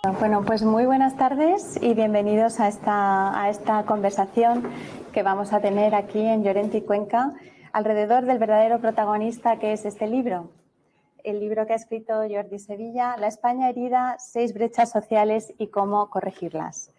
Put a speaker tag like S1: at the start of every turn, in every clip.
S1: Bueno, pues muy buenas tardes y bienvenidos a esta conversación que vamos a tener aquí en Llorente y Cuenca alrededor del verdadero protagonista que es este libro. El libro que ha escrito Jordi Sevilla, La España herida, 6 brechas sociales y cómo corregirlas.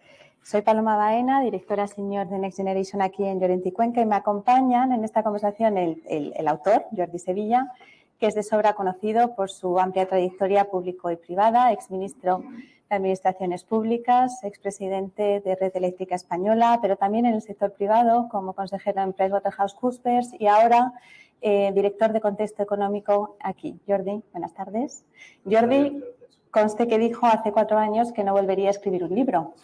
S1: Soy Paloma Baena, directora senior de Next Generation aquí en Llorente y Cuenca, y me acompañan en esta conversación el autor, Jordi Sevilla, que es de sobra conocido por su amplia trayectoria público y privada, exministro de Administraciones Públicas, expresidente de Red Eléctrica Española, pero también en el sector privado como consejero en PricewaterhouseCoopers y ahora director de Contexto Económico aquí. Jordi, buenas tardes. Jordi, conste que dijo hace 4 años que no volvería a escribir un libro.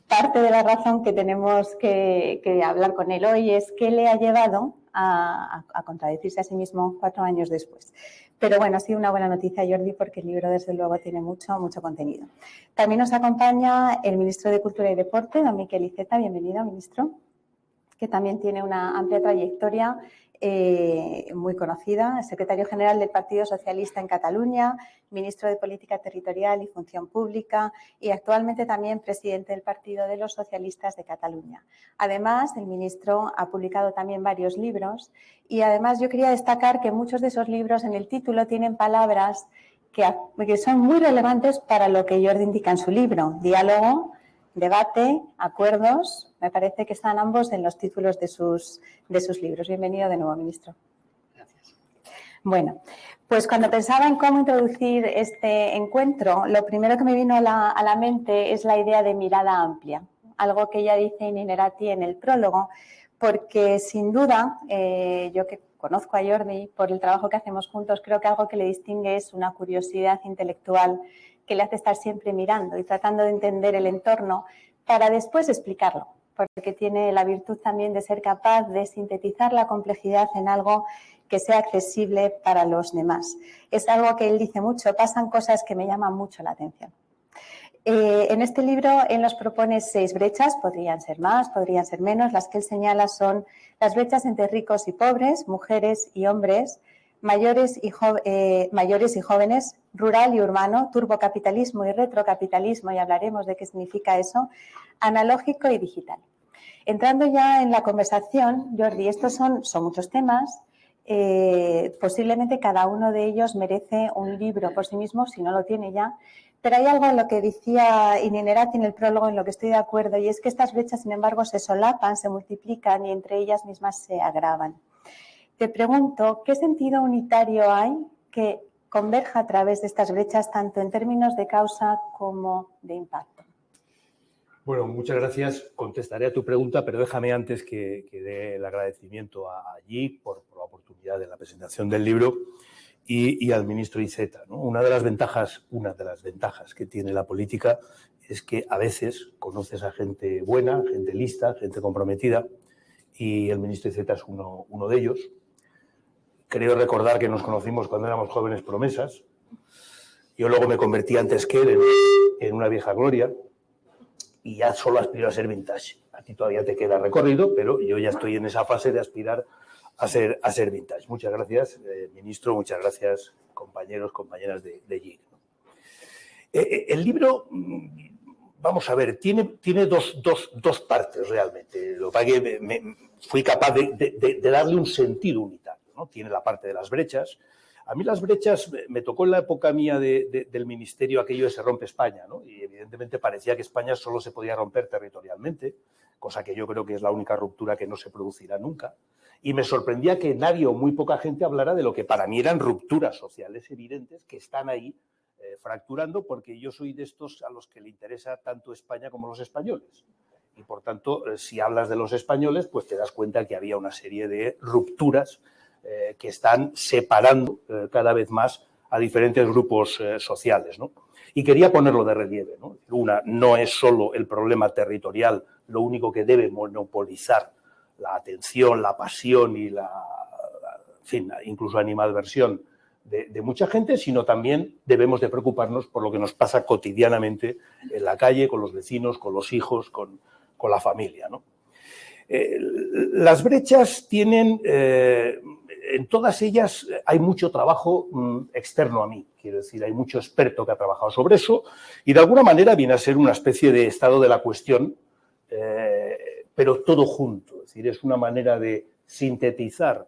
S1: Parte de la razón que tenemos que hablar con él hoy es qué le ha llevado a contradecirse a sí mismo 4 años después. Pero bueno, ha sido una buena noticia, Jordi, porque el libro, desde luego, tiene mucho contenido. También nos acompaña el ministro de Cultura y Deporte, don Miquel Iceta. Bienvenido, ministro, que también tiene una amplia trayectoria muy conocida, secretario general del Partido Socialista en Cataluña, ministro de Política Territorial y Función Pública y actualmente también presidente del Partido de los Socialistas de Cataluña. Además, el ministro ha publicado también varios libros y además yo quería destacar que muchos de esos libros en el título tienen palabras que son muy relevantes para lo que Jordi indica en su libro: diálogo, debate, acuerdos. Me parece que están ambos en los títulos de sus libros. Bienvenido de nuevo, ministro.
S2: Gracias.
S1: Bueno, pues cuando pensaba en cómo introducir este encuentro, lo primero que me vino a la mente es la idea de mirada amplia, algo que ya dice Ininnerati en el prólogo, porque sin duda, yo que conozco a Jordi por el trabajo que hacemos juntos, creo que algo que le distingue es una curiosidad intelectual que le hace estar siempre mirando y tratando de entender el entorno para después explicarlo, porque tiene la virtud también de ser capaz de sintetizar la complejidad en algo que sea accesible para los demás. Es algo que él dice mucho: pasan cosas que me llaman mucho la atención. En este libro él nos propone 6 brechas, podrían ser más, podrían ser menos. Las que él señala son las brechas entre ricos y pobres, mujeres y hombres, mayores y jóvenes, rural y urbano, turbocapitalismo y retrocapitalismo, y hablaremos de qué significa eso, analógico y digital. Entrando ya en la conversación, Jordi, estos son muchos temas. Posiblemente cada uno de ellos merece un libro por sí mismo, si no lo tiene ya, pero hay algo en lo que decía Ininnerati en el prólogo en lo que estoy de acuerdo, y es que estas brechas, sin embargo, se solapan, se multiplican y entre ellas mismas se agravan. Te pregunto, ¿qué sentido unitario hay que converja a través de estas brechas, tanto en términos de causa como de impacto?
S2: Bueno, muchas gracias. Contestaré a tu pregunta, pero déjame antes que dé el agradecimiento a Allí por la oportunidad de la presentación del libro y al ministro Iceta, ¿no? Una de las ventajas que tiene la política es que a veces conoces a gente buena, gente lista, gente comprometida, y el ministro Iceta es uno de ellos. Creo recordar que nos conocimos cuando éramos jóvenes promesas. Yo luego me convertí antes que él en una vieja gloria y ya solo aspiro a ser vintage. A ti todavía te queda recorrido, pero yo ya estoy en esa fase de aspirar a ser vintage. Muchas gracias, ministro, muchas gracias, compañeros, compañeras de GIG. El libro, vamos a ver, tiene dos partes realmente. Lo que pasa es que fui capaz de darle un sentido unitario, ¿no? Tiene la parte de las brechas. A mí las brechas me tocó en la época mía del ministerio aquello de Se rompe España, ¿no? Y evidentemente parecía que España solo se podía romper territorialmente, cosa que yo creo que es la única ruptura que no se producirá nunca. Y me sorprendía que nadie o muy poca gente hablara de lo que para mí eran rupturas sociales evidentes que están ahí fracturando, porque yo soy de estos a los que le interesa tanto España como los españoles. Y por tanto, si hablas de los españoles, pues te das cuenta que había una serie de rupturas que están separando cada vez más a diferentes grupos sociales, ¿no? Y quería ponerlo de relieve, ¿no? No es solo el problema territorial lo único que debe monopolizar la atención, la pasión y en fin, incluso animadversión de mucha gente, sino también debemos de preocuparnos por lo que nos pasa cotidianamente en la calle, con los vecinos, con los hijos, con la familia, ¿no? Las brechas tienen en todas ellas hay mucho trabajo externo a mí, quiero decir, hay mucho experto que ha trabajado sobre eso y de alguna manera viene a ser una especie de estado de la cuestión, pero todo junto, es decir, es una manera de sintetizar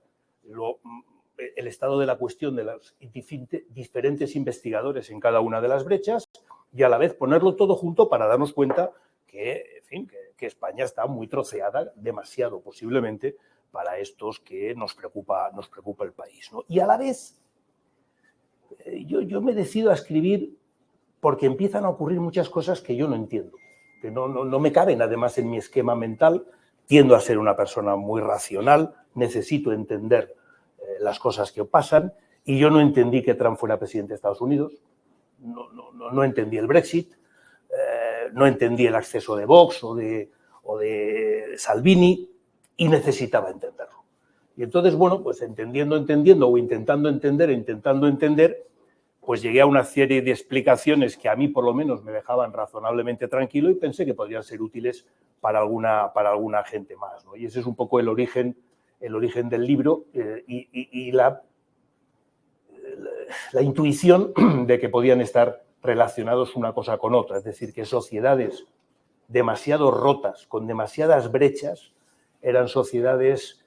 S2: el estado de la cuestión de los diferentes investigadores en cada una de las brechas y a la vez ponerlo todo junto para darnos cuenta que, en fin, que España está muy troceada, demasiado posiblemente, para estos que nos preocupa el país, ¿no? Y a la vez, yo me decido a escribir porque empiezan a ocurrir muchas cosas que yo no entiendo, que no me caben además en mi esquema mental. Tiendo a ser una persona muy racional, necesito entender las cosas que pasan y yo no entendí que Trump fuera presidente de Estados Unidos, no entendí el Brexit, no entendí el acceso de Vox o de Salvini y necesitaba entenderlo. Y entonces, bueno, pues entendiendo o intentando entender, pues llegué a una serie de explicaciones que a mí por lo menos me dejaban razonablemente tranquilo y pensé que podrían ser útiles para alguna gente más, ¿no? Y ese es un poco el origen del libro y la intuición de que podían estar relacionados una cosa con otra, es decir, que sociedades demasiado rotas, con demasiadas brechas, eran sociedades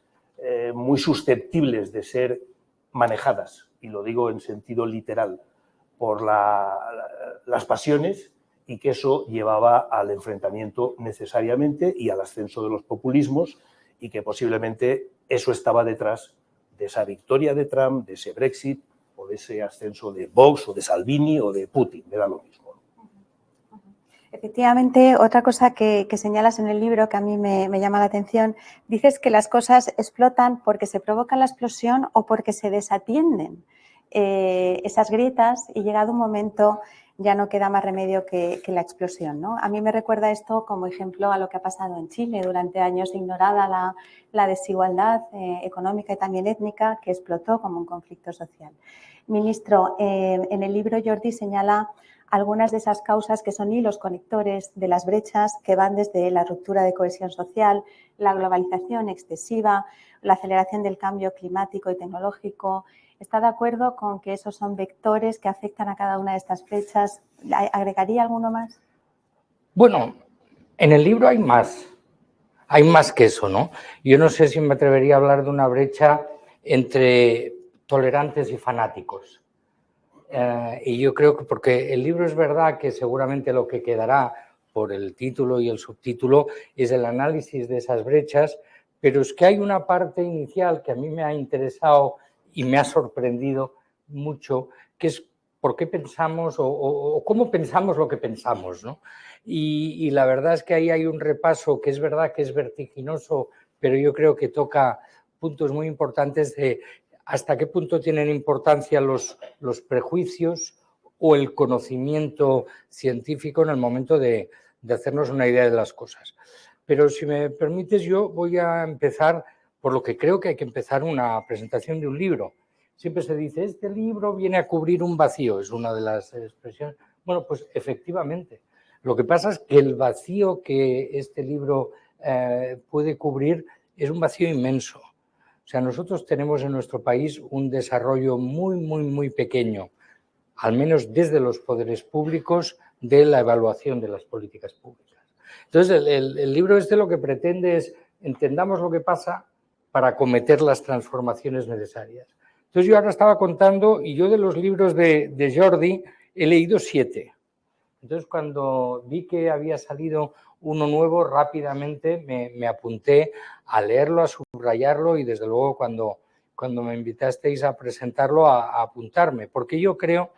S2: muy susceptibles de ser manejadas, y lo digo en sentido literal, por las pasiones y que eso llevaba al enfrentamiento necesariamente y al ascenso de los populismos y que posiblemente eso estaba detrás de esa victoria de Trump, de ese Brexit o de ese ascenso de Vox o de Salvini o de Putin, era lo mismo.
S1: Efectivamente, otra cosa que señalas en el libro que a mí me llama la atención, dices que las cosas explotan porque se provoca la explosión o porque se desatienden esas grietas y llegado un momento ya no queda más remedio que la explosión, ¿no? A mí me recuerda esto como ejemplo a lo que ha pasado en Chile, durante años ignorada la desigualdad económica y también étnica que explotó como un conflicto social. Ministro, en el libro Jordi señala algunas de esas causas que son hilos conectores de las brechas que van desde la ruptura de cohesión social, la globalización excesiva, la aceleración del cambio climático y tecnológico. ¿Está de acuerdo con que esos son vectores que afectan a cada una de estas brechas? ¿Agregaría alguno más?
S3: Bueno, en el libro hay más que eso, ¿no? Yo no sé si me atrevería a hablar de una brecha entre tolerantes y fanáticos. Y yo creo que, porque el libro es verdad que seguramente lo que quedará por el título y el subtítulo es el análisis de esas brechas, pero es que hay una parte inicial que a mí me ha interesado y me ha sorprendido mucho, que es por qué pensamos o cómo pensamos lo que pensamos, ¿no? Y la verdad es que ahí hay un repaso que es verdad que es vertiginoso, pero yo creo que toca puntos muy importantes de hasta qué punto tienen importancia los prejuicios o el conocimiento científico en el momento de hacernos una idea de las cosas. Pero si me permites, yo voy a empezar por lo que creo que hay que empezar una presentación de un libro. Siempre se dice, este libro viene a cubrir un vacío, es una de las expresiones. Bueno, pues efectivamente. Lo que pasa es que el vacío que este libro puede cubrir es un vacío inmenso. O sea, nosotros tenemos en nuestro país un desarrollo muy pequeño, al menos desde los poderes públicos, de la evaluación de las políticas públicas. Entonces, el libro este lo que pretende es entendamos lo que pasa para acometer las transformaciones necesarias. Entonces, yo ahora estaba contando y yo de los libros de Jordi he leído 7. Entonces, cuando vi que había salido uno nuevo, rápidamente me apunté a leerlo, a subrayarlo y, desde luego, cuando me invitasteis a presentarlo, a apuntarme. Porque yo creo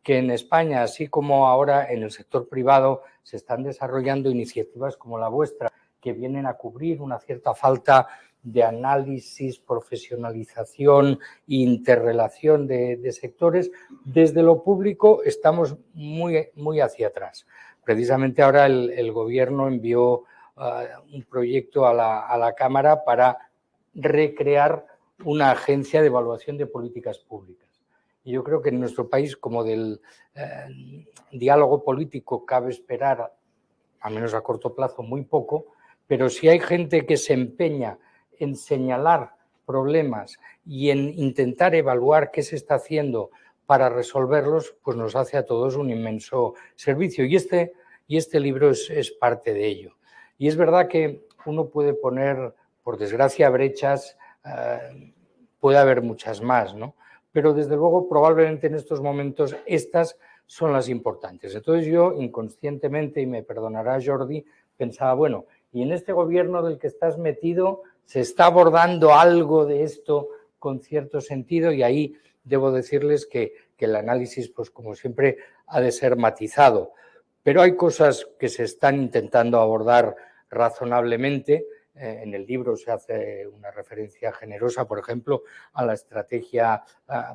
S3: que en España, así como ahora en el sector privado, se están desarrollando iniciativas como la vuestra, que vienen a cubrir una cierta falta de análisis, profesionalización e interrelación de sectores. Desde lo público estamos muy hacia atrás. Precisamente ahora el Gobierno envió un proyecto a la Cámara para recrear una agencia de evaluación de políticas públicas. Y yo creo que en nuestro país, como del diálogo político cabe esperar, al menos a corto plazo, muy poco, pero si hay gente que se empeña en señalar problemas y en intentar evaluar qué se está haciendo para resolverlos, pues nos hace a todos un inmenso servicio. Y este libro es parte de ello. Y es verdad que uno puede poner, por desgracia, brechas, puede haber muchas más, ¿no? Pero desde luego probablemente en estos momentos estas son las importantes. Entonces yo inconscientemente, y me perdonará Jordi, pensaba, bueno, y en este gobierno del que estás metido se está abordando algo de esto con cierto sentido, y ahí debo decirles que el análisis, pues como siempre, ha de ser matizado. Pero hay cosas que se están intentando abordar razonablemente. En el libro se hace una referencia generosa, por ejemplo, a la estrategia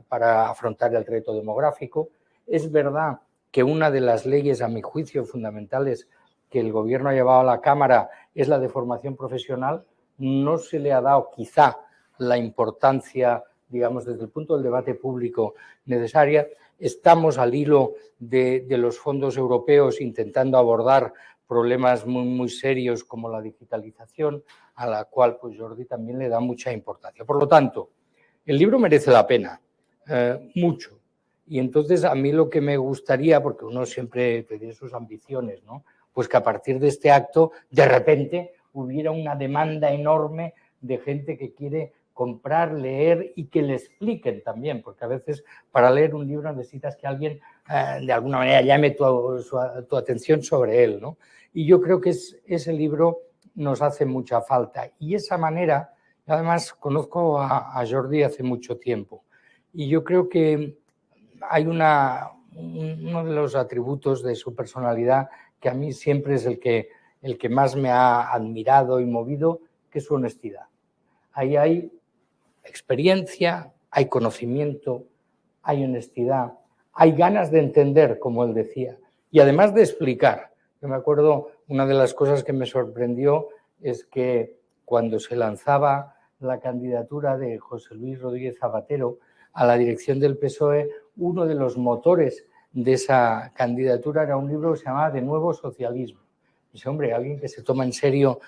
S3: para afrontar el reto demográfico. Es verdad que una de las leyes, a mi juicio, fundamentales que el Gobierno ha llevado a la Cámara es la de formación profesional. No se le ha dado quizá la importancia, digamos, desde el punto del debate público necesaria. Estamos al hilo de los fondos europeos intentando abordar problemas muy serios como la digitalización, a la cual pues Jordi también le da mucha importancia. Por lo tanto, el libro merece la pena, mucho. Y entonces a mí lo que me gustaría, porque uno siempre tiene sus ambiciones, ¿no? Pues que a partir de este acto, de repente, hubiera una demanda enorme de gente que quiere comprar, leer y que le expliquen también, porque a veces para leer un libro necesitas que alguien de alguna manera llame tu atención sobre él, ¿no? Y yo creo que ese libro nos hace mucha falta. Y esa manera, además conozco a Jordi hace mucho tiempo, y yo creo que hay uno de los atributos de su personalidad que a mí siempre es el que más me ha admirado y movido, que es su honestidad. Ahí hay experiencia, hay conocimiento, hay honestidad, hay ganas de entender, como él decía, y además de explicar. Yo me acuerdo, una de las cosas que me sorprendió es que cuando se lanzaba la candidatura de José Luis Rodríguez Zapatero a la dirección del PSOE, uno de los motores de esa candidatura era un libro que se llamaba De Nuevo Socialismo. Dice, hombre, alguien que se toma en serio,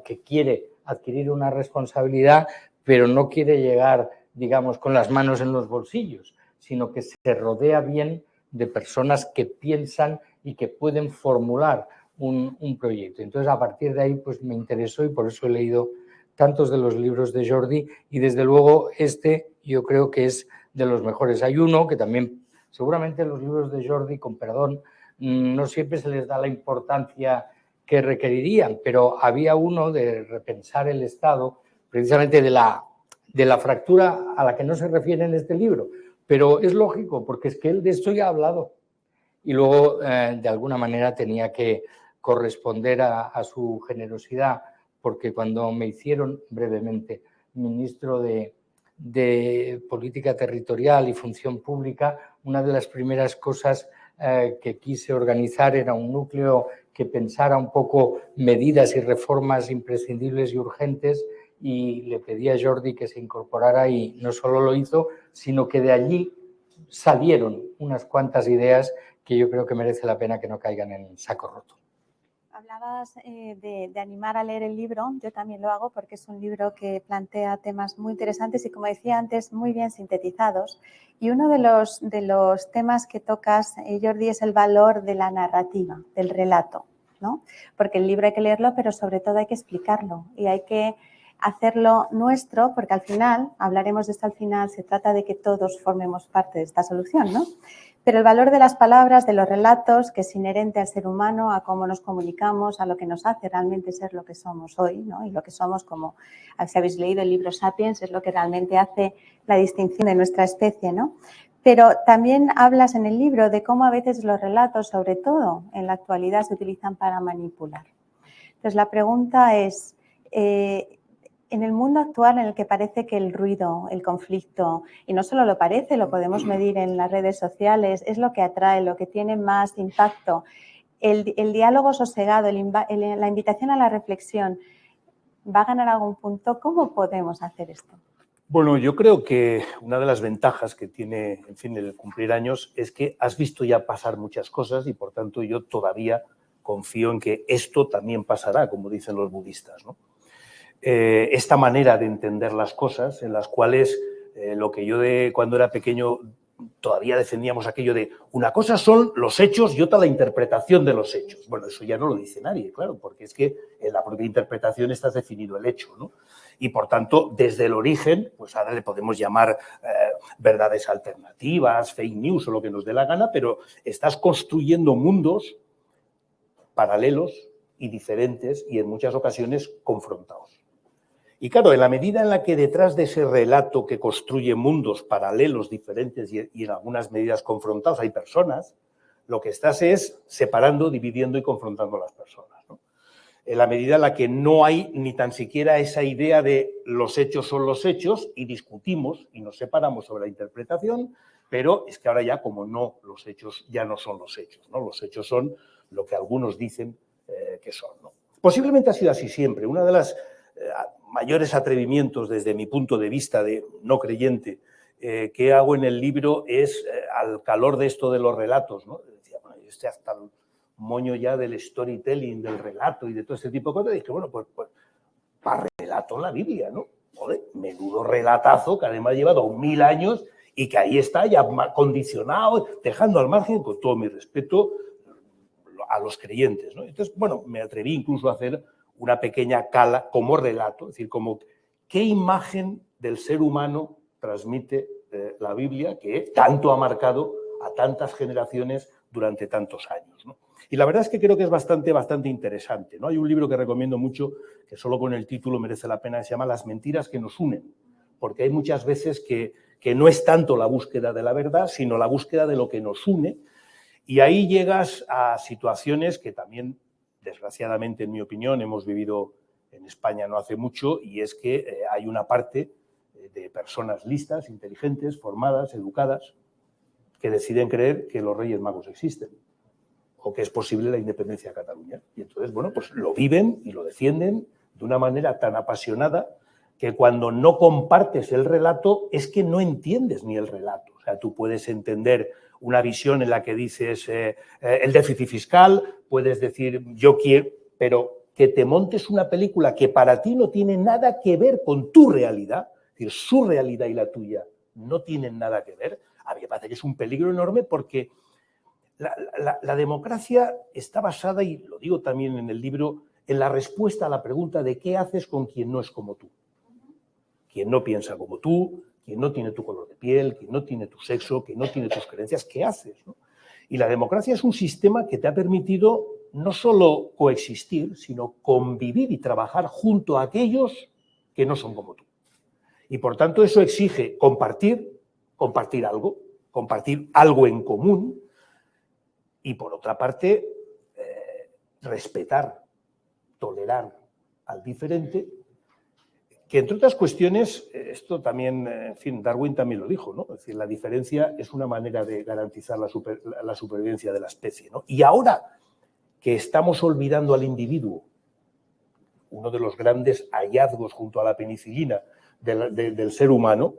S3: que quiere adquirir una responsabilidad, pero no quiere llegar, digamos, con las manos en los bolsillos, sino que se rodea bien de personas que piensan y que pueden formular un proyecto. Entonces, a partir de ahí, pues me interesó y por eso he leído tantos de los libros de Jordi y, desde luego, yo creo que es de los mejores. Hay uno que también, seguramente los libros de Jordi, con perdón, no siempre se les da la importancia que requerirían, pero había uno de repensar el Estado, precisamente de la fractura a la que no se refiere en este libro, pero es lógico, porque es que él de esto ya ha hablado y luego de alguna manera tenía que corresponder a su generosidad, porque cuando me hicieron brevemente ministro de Política Territorial y Función Pública, una de las primeras cosas que quise organizar era un núcleo que pensara un poco medidas y reformas imprescindibles y urgentes, y le pedí a Jordi que se incorporara y no solo lo hizo, sino que de allí salieron unas cuantas ideas que yo creo que merece la pena que no caigan en saco roto.
S1: Hablabas de animar a leer el libro. Yo también lo hago porque es un libro que plantea temas muy interesantes y, como decía antes, muy bien sintetizados. Y uno de los temas que tocas, Jordi, es el valor de la narrativa, del relato, ¿no? Porque el libro hay que leerlo, pero sobre todo hay que explicarlo y hay que hacerlo nuestro, porque al final, hablaremos de esto al final, se trata de que todos formemos parte de esta solución, ¿no? Pero el valor de las palabras, de los relatos, que es inherente al ser humano, a cómo nos comunicamos, a lo que nos hace realmente ser lo que somos hoy, ¿no? Y lo que somos, como si habéis leído el libro Sapiens, es lo que realmente hace la distinción de nuestra especie, ¿no? Pero también hablas en el libro de cómo a veces los relatos, sobre todo en la actualidad, se utilizan para manipular. Entonces, la pregunta es, en el mundo actual en el que parece que el ruido, el conflicto, y no solo lo parece, lo podemos medir en las redes sociales, es lo que atrae, lo que tiene más impacto, el diálogo sosegado, la invitación a la reflexión, ¿va a ganar algún punto? ¿Cómo podemos hacer esto?
S2: Bueno, yo creo que una de las ventajas que tiene, en fin, el cumplir años es que has visto ya pasar muchas cosas y, por tanto, yo todavía confío en que esto también pasará, como dicen los budistas, ¿no? esta manera de entender las cosas, en las cuales lo que yo cuando era pequeño todavía defendíamos aquello de una cosa son los hechos y otra la interpretación de los hechos. Bueno, eso ya no lo dice nadie, claro, porque es que en la propia interpretación está definido el hecho, ¿no? Y, por tanto, desde el origen, pues ahora le podemos llamar verdades alternativas, fake news o lo que nos dé la gana, pero estás construyendo mundos paralelos y diferentes y en muchas ocasiones confrontados. Y claro, en la medida en la que detrás de ese relato que construye mundos paralelos, diferentes y en algunas medidas confrontados hay personas, lo que estás es separando, dividiendo y confrontando a las personas, ¿no? En la medida en la que no hay ni tan siquiera esa idea de los hechos son los hechos y discutimos y nos separamos sobre la interpretación, pero es que ahora ya como no, los hechos ya no son los hechos, ¿no? Los hechos son lo que algunos dicen que son, ¿no? Posiblemente ha sido así siempre. Una de las mayores atrevimientos desde mi punto de vista de no creyente que hago en el libro es al calor de esto de los relatos, ¿no? Decía, bueno, yo estoy hasta el moño ya del storytelling, del relato y de todo este tipo de cosas. Y dije, bueno, pues para relato la Biblia, ¿no? Joder, menudo relatazo que además lleva 2000 años y que ahí está ya condicionado, dejando al margen, con todo mi respeto, a los creyentes, ¿no? Entonces, bueno, me atreví incluso a hacer una pequeña cala como relato, es decir, como qué imagen del ser humano transmite la Biblia que tanto ha marcado a tantas generaciones durante tantos años, ¿no? Y la verdad es que creo que es bastante interesante, ¿no? Hay un libro que recomiendo mucho, que solo con el título merece la pena, que se llama Las mentiras que nos unen, porque hay muchas veces que no es tanto la búsqueda de la verdad, sino la búsqueda de lo que nos une, y ahí llegas a situaciones que también, desgraciadamente, en mi opinión, hemos vivido en España no hace mucho, y es que hay una parte de personas listas, inteligentes, formadas, educadas, que deciden creer que los Reyes Magos existen o que es posible la independencia de Cataluña. Y entonces, bueno, pues lo viven y lo defienden de una manera tan apasionada que cuando no compartes el relato es que no entiendes ni el relato. O sea, tú puedes entender una visión en la que dices el déficit fiscal, puedes decir yo quiero, pero que te montes una película que para ti no tiene nada que ver con tu realidad, es decir, su realidad y la tuya no tienen nada que ver, a mí me parece que es un peligro enorme porque la democracia está basada, y lo digo también en el libro, en la respuesta a la pregunta de qué haces con quien no es como tú. Quien no piensa como tú, quien no tiene tu color de piel, quien no tiene tu sexo, quien no tiene tus creencias, ¿qué haces, no? Y la democracia es un sistema que te ha permitido no solo coexistir, sino convivir y trabajar junto a aquellos que no son como tú. Y por tanto eso exige compartir algo en común y por otra parte respetar, tolerar al diferente, que entre otras cuestiones, esto también, en fin, Darwin también lo dijo, ¿no? Es decir, la diferencia es una manera de garantizar la supervivencia de la especie, ¿no? Y ahora que estamos olvidando al individuo, uno de los grandes hallazgos junto a la penicilina del ser humano,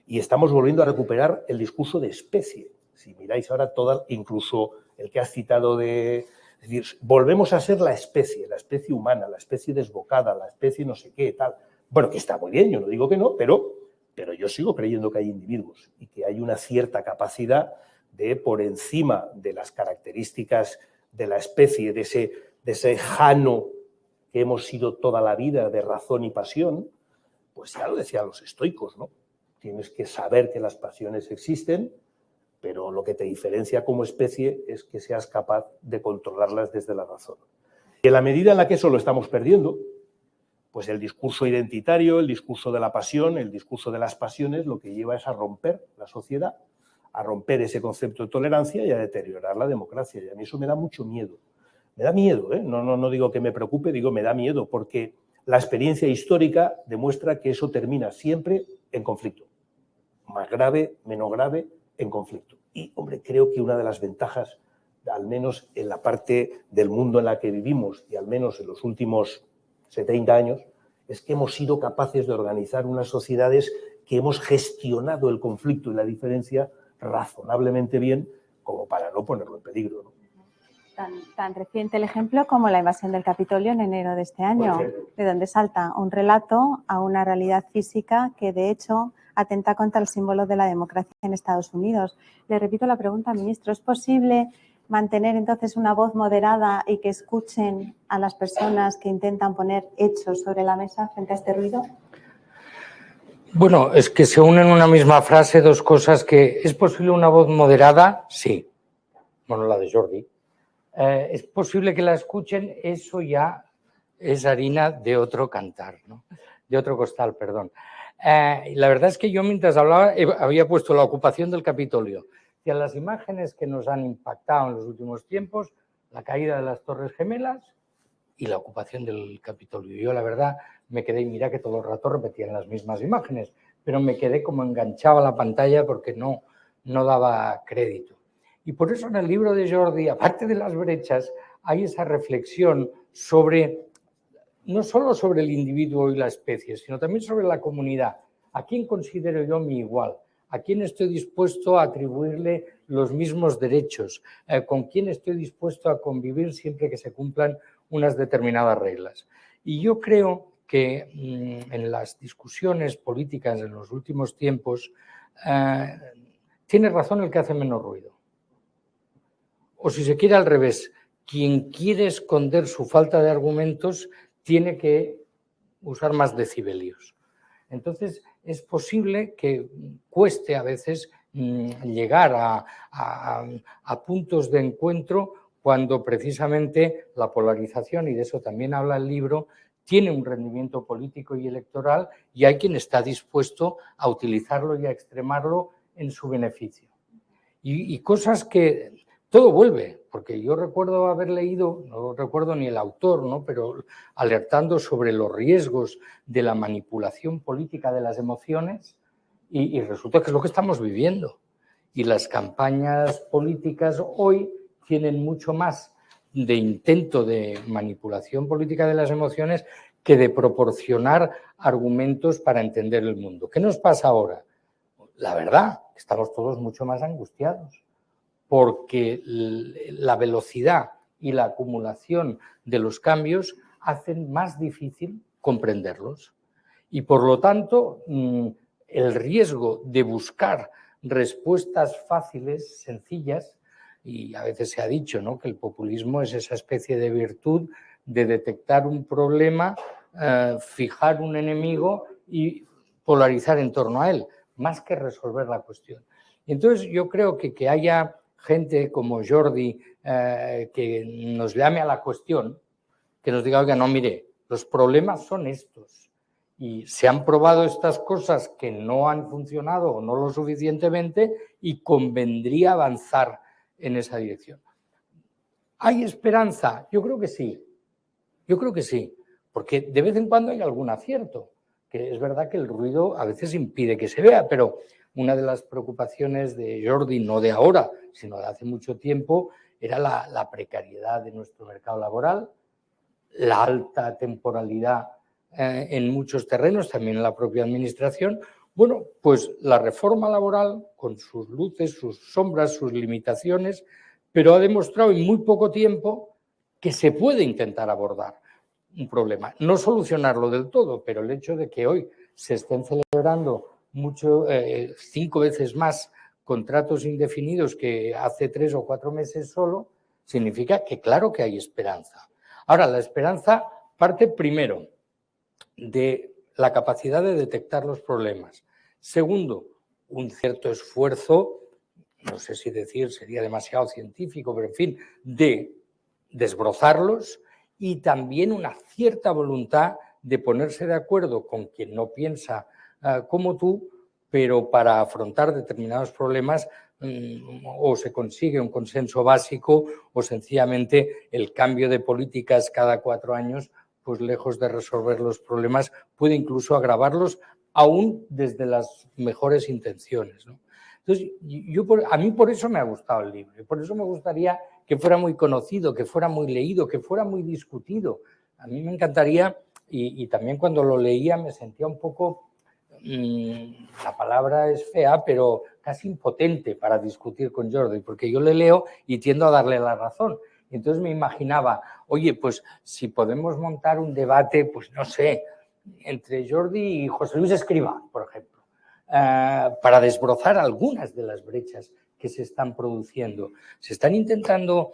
S2: y estamos volviendo a recuperar el discurso de especie. Si miráis ahora incluso el que has citado es decir, volvemos a ser la especie humana, la especie desbocada, la especie no sé qué, tal. Bueno, que está muy bien, yo no digo que no, pero yo sigo creyendo que hay individuos y que hay una cierta capacidad de, por encima de las características de la especie, de ese jano que hemos sido toda la vida de razón y pasión, pues ya lo decían los estoicos, ¿no? Tienes que saber que las pasiones existen, pero lo que te diferencia como especie es que seas capaz de controlarlas desde la razón. Y en la medida en la que eso lo estamos perdiendo, pues el discurso identitario, el discurso de la pasión, el discurso de las pasiones, lo que lleva es a romper la sociedad, a romper ese concepto de tolerancia y a deteriorar la democracia. Y a mí eso me da mucho miedo. Me da miedo, ¿eh? No digo que me preocupe, digo me da miedo, porque la experiencia histórica demuestra que eso termina siempre en conflicto. Más grave, menos grave, en conflicto. Y, hombre, creo que una de las ventajas, al menos en la parte del mundo en la que vivimos y al menos en los últimos 70 años, es que hemos sido capaces de organizar unas sociedades que hemos gestionado el conflicto y la diferencia razonablemente bien como para no ponerlo en peligro, ¿no?
S1: tan reciente el ejemplo como la invasión del Capitolio en enero de este año, de donde salta un relato a una realidad física que, de hecho, atenta contra el símbolo de la democracia en Estados Unidos. Le repito la pregunta, ministro, ¿es posible mantener entonces una voz moderada y que escuchen a las personas que intentan poner hechos sobre la mesa frente a este ruido?
S3: Bueno, es que se unen en una misma frase dos cosas que... ¿Es posible una voz moderada? Sí. Bueno, la de Jordi. ¿Es posible que la escuchen? Eso ya es harina de otro cantar, ¿no? De otro costal, perdón. La verdad es que yo mientras hablaba había puesto la ocupación del Capitolio. Y a las imágenes que nos han impactado en los últimos tiempos, la caída de las Torres Gemelas y la ocupación del Capitolio. Yo, la verdad, me quedé, y mira que todo el rato repetían las mismas imágenes, pero me quedé como enganchado a la pantalla porque no daba crédito. Y por eso en el libro de Jordi, aparte de las brechas, hay esa reflexión sobre, no solo sobre el individuo y la especie, sino también sobre la comunidad. ¿A quién considero yo mi igual? ¿A quién estoy dispuesto a atribuirle los mismos derechos? ¿Con quién estoy dispuesto a convivir siempre que se cumplan unas determinadas reglas? Y yo creo que en las discusiones políticas en los últimos tiempos tiene razón el que hace menos ruido. O si se quiere al revés, quien quiere esconder su falta de argumentos tiene que usar más decibelios. Entonces, es posible que cueste a veces llegar a puntos de encuentro cuando precisamente la polarización, y de eso también habla el libro, tiene un rendimiento político y electoral y hay quien está dispuesto a utilizarlo y a extremarlo en su beneficio. Y cosas que... Todo vuelve, porque yo recuerdo haber leído, no recuerdo ni el autor, ¿no?, pero alertando sobre los riesgos de la manipulación política de las emociones y resulta que es lo que estamos viviendo. Y las campañas políticas hoy tienen mucho más de intento de manipulación política de las emociones que de proporcionar argumentos para entender el mundo. ¿Qué nos pasa ahora? La verdad, estamos todos mucho más angustiados, porque la velocidad y la acumulación de los cambios hacen más difícil comprenderlos. Y por lo tanto, el riesgo de buscar respuestas fáciles, sencillas, y a veces se ha dicho, ¿no?, que el populismo es esa especie de virtud de detectar un problema, fijar un enemigo y polarizar en torno a él, más que resolver la cuestión. Y entonces yo creo que haya gente como Jordi que nos llame a la cuestión, que nos diga, oiga, no, mire, los problemas son estos y se han probado estas cosas que no han funcionado o no lo suficientemente y convendría avanzar en esa dirección. ¿Hay esperanza? Yo creo que sí, porque de vez en cuando hay algún acierto, que es verdad que el ruido a veces impide que se vea, pero una de las preocupaciones de Jordi, no de ahora, sino de hace mucho tiempo, era la precariedad de nuestro mercado laboral, la alta temporalidad en muchos terrenos, también en la propia administración. Bueno, pues la reforma laboral, con sus luces, sus sombras, sus limitaciones, pero ha demostrado en muy poco tiempo que se puede intentar abordar un problema. No solucionarlo del todo, pero el hecho de que hoy se estén celebrando 5 veces más contratos indefinidos que hace 3 o 4 meses solo, significa que claro que hay esperanza. Ahora, la esperanza parte primero de la capacidad de detectar los problemas. Segundo, un cierto esfuerzo, no sé si decir sería demasiado científico, pero en fin, de desbrozarlos y también una cierta voluntad de ponerse de acuerdo con quien no piensa como tú, pero para afrontar determinados problemas o se consigue un consenso básico o sencillamente el cambio de políticas cada 4 años, pues lejos de resolver los problemas, puede incluso agravarlos aún desde las mejores intenciones, ¿no? Entonces, a mí por eso me ha gustado el libro, y por eso me gustaría que fuera muy conocido, que fuera muy leído, que fuera muy discutido. A mí me encantaría, y también cuando lo leía me sentía un poco, la palabra es fea, pero casi impotente para discutir con Jordi, porque yo le leo y tiendo a darle la razón. Entonces me imaginaba, oye, pues si podemos montar un debate, pues no sé, entre Jordi y José Luis Escrivá, por ejemplo, para desbrozar algunas de las brechas que se están produciendo. Se están intentando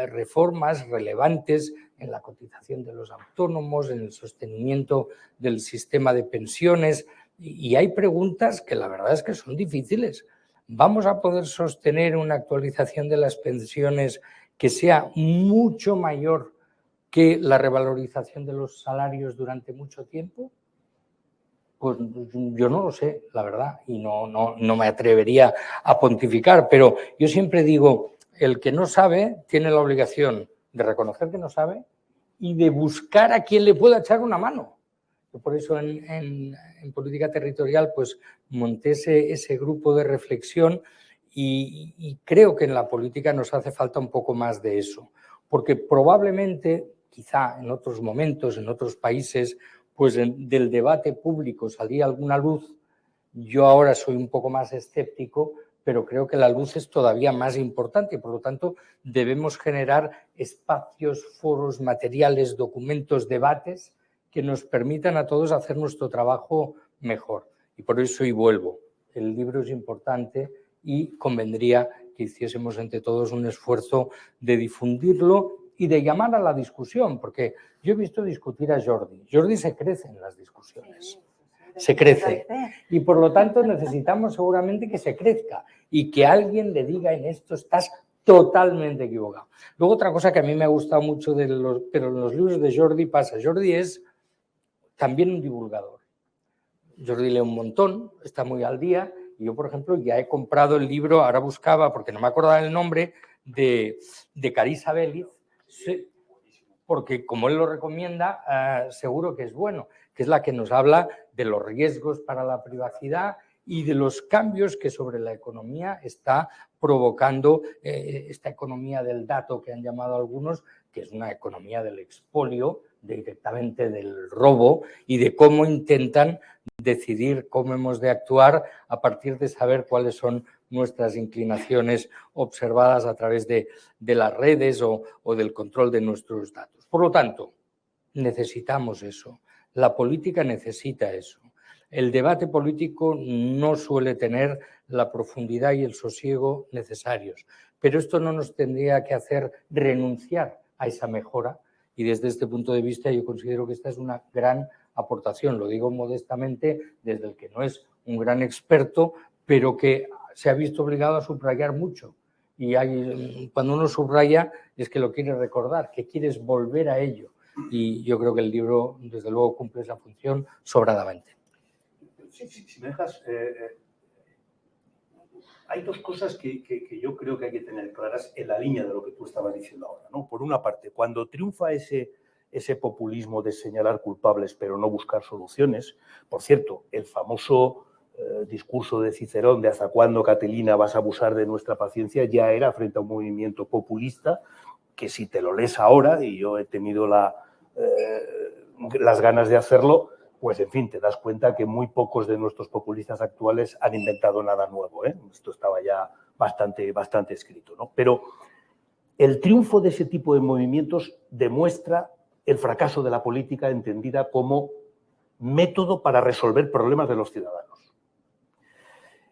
S3: reformas relevantes en la cotización de los autónomos, en el sostenimiento del sistema de pensiones, y hay preguntas que la verdad es que son difíciles. ¿Vamos a poder sostener una actualización de las pensiones que sea mucho mayor que la revalorización de los salarios durante mucho tiempo? Pues yo no lo sé, la verdad, y no me atrevería a pontificar, pero yo siempre digo, el que no sabe tiene la obligación de reconocer que no sabe y de buscar a quien le pueda echar una mano. Yo por eso en política territorial pues monté ese grupo de reflexión y creo que en la política nos hace falta un poco más de eso, porque probablemente, quizá en otros momentos, en otros países, pues del debate público salía alguna luz. Yo ahora soy un poco más escéptico, pero creo que la luz es todavía más importante y, por lo tanto, debemos generar espacios, foros, materiales, documentos, debates que nos permitan a todos hacer nuestro trabajo mejor. Y por eso, y vuelvo, el libro es importante y convendría que hiciésemos entre todos un esfuerzo de difundirlo y de llamar a la discusión, porque yo he visto discutir a Jordi. Jordi se crece en las discusiones, se crece. Y por lo tanto necesitamos seguramente que se crezca y que alguien le diga en esto estás totalmente equivocado. Luego otra cosa que a mí me ha gustado mucho, pero en los libros de Jordi pasa. Jordi es también un divulgador. Jordi lee un montón, está muy al día y yo, por ejemplo, ya he comprado el libro, ahora buscaba, porque no me acordaba el nombre, de Carissa Belliz, porque como él lo recomienda, seguro que es bueno, que es la que nos habla de los riesgos para la privacidad y de los cambios que sobre la economía está provocando esta economía del dato que han llamado algunos, que es una economía del expolio, directamente del robo y de cómo intentan decidir cómo hemos de actuar a partir de saber cuáles son nuestras inclinaciones observadas a través de las redes o del control de nuestros datos. Por lo tanto, necesitamos eso. La política necesita eso. El debate político no suele tener la profundidad y el sosiego necesarios, pero esto no nos tendría que hacer renunciar a esa mejora y desde este punto de vista yo considero que esta es una gran aportación, lo digo modestamente desde el que no es un gran experto, pero que se ha visto obligado a subrayar mucho. Y cuando uno subraya es que lo quiere recordar, que quieres volver a ello. Y yo creo que el libro, desde luego, cumple esa función sobradamente.
S2: Sí, si me dejas, hay dos cosas que yo creo que hay que tener claras en la línea de lo que tú estabas diciendo ahora, ¿no? Por una parte, cuando triunfa ese populismo de señalar culpables pero no buscar soluciones, por cierto, el famoso discurso de Cicerón de ¿hasta cuándo, Catelina, vas a abusar de nuestra paciencia? Ya era frente a un movimiento populista que si te lo lees ahora, y yo he tenido las ganas de hacerlo, pues en fin, te das cuenta que muy pocos de nuestros populistas actuales han inventado nada nuevo, ¿eh? Esto estaba ya bastante escrito, ¿no? Pero el triunfo de ese tipo de movimientos demuestra el fracaso de la política entendida como método para resolver problemas de los ciudadanos.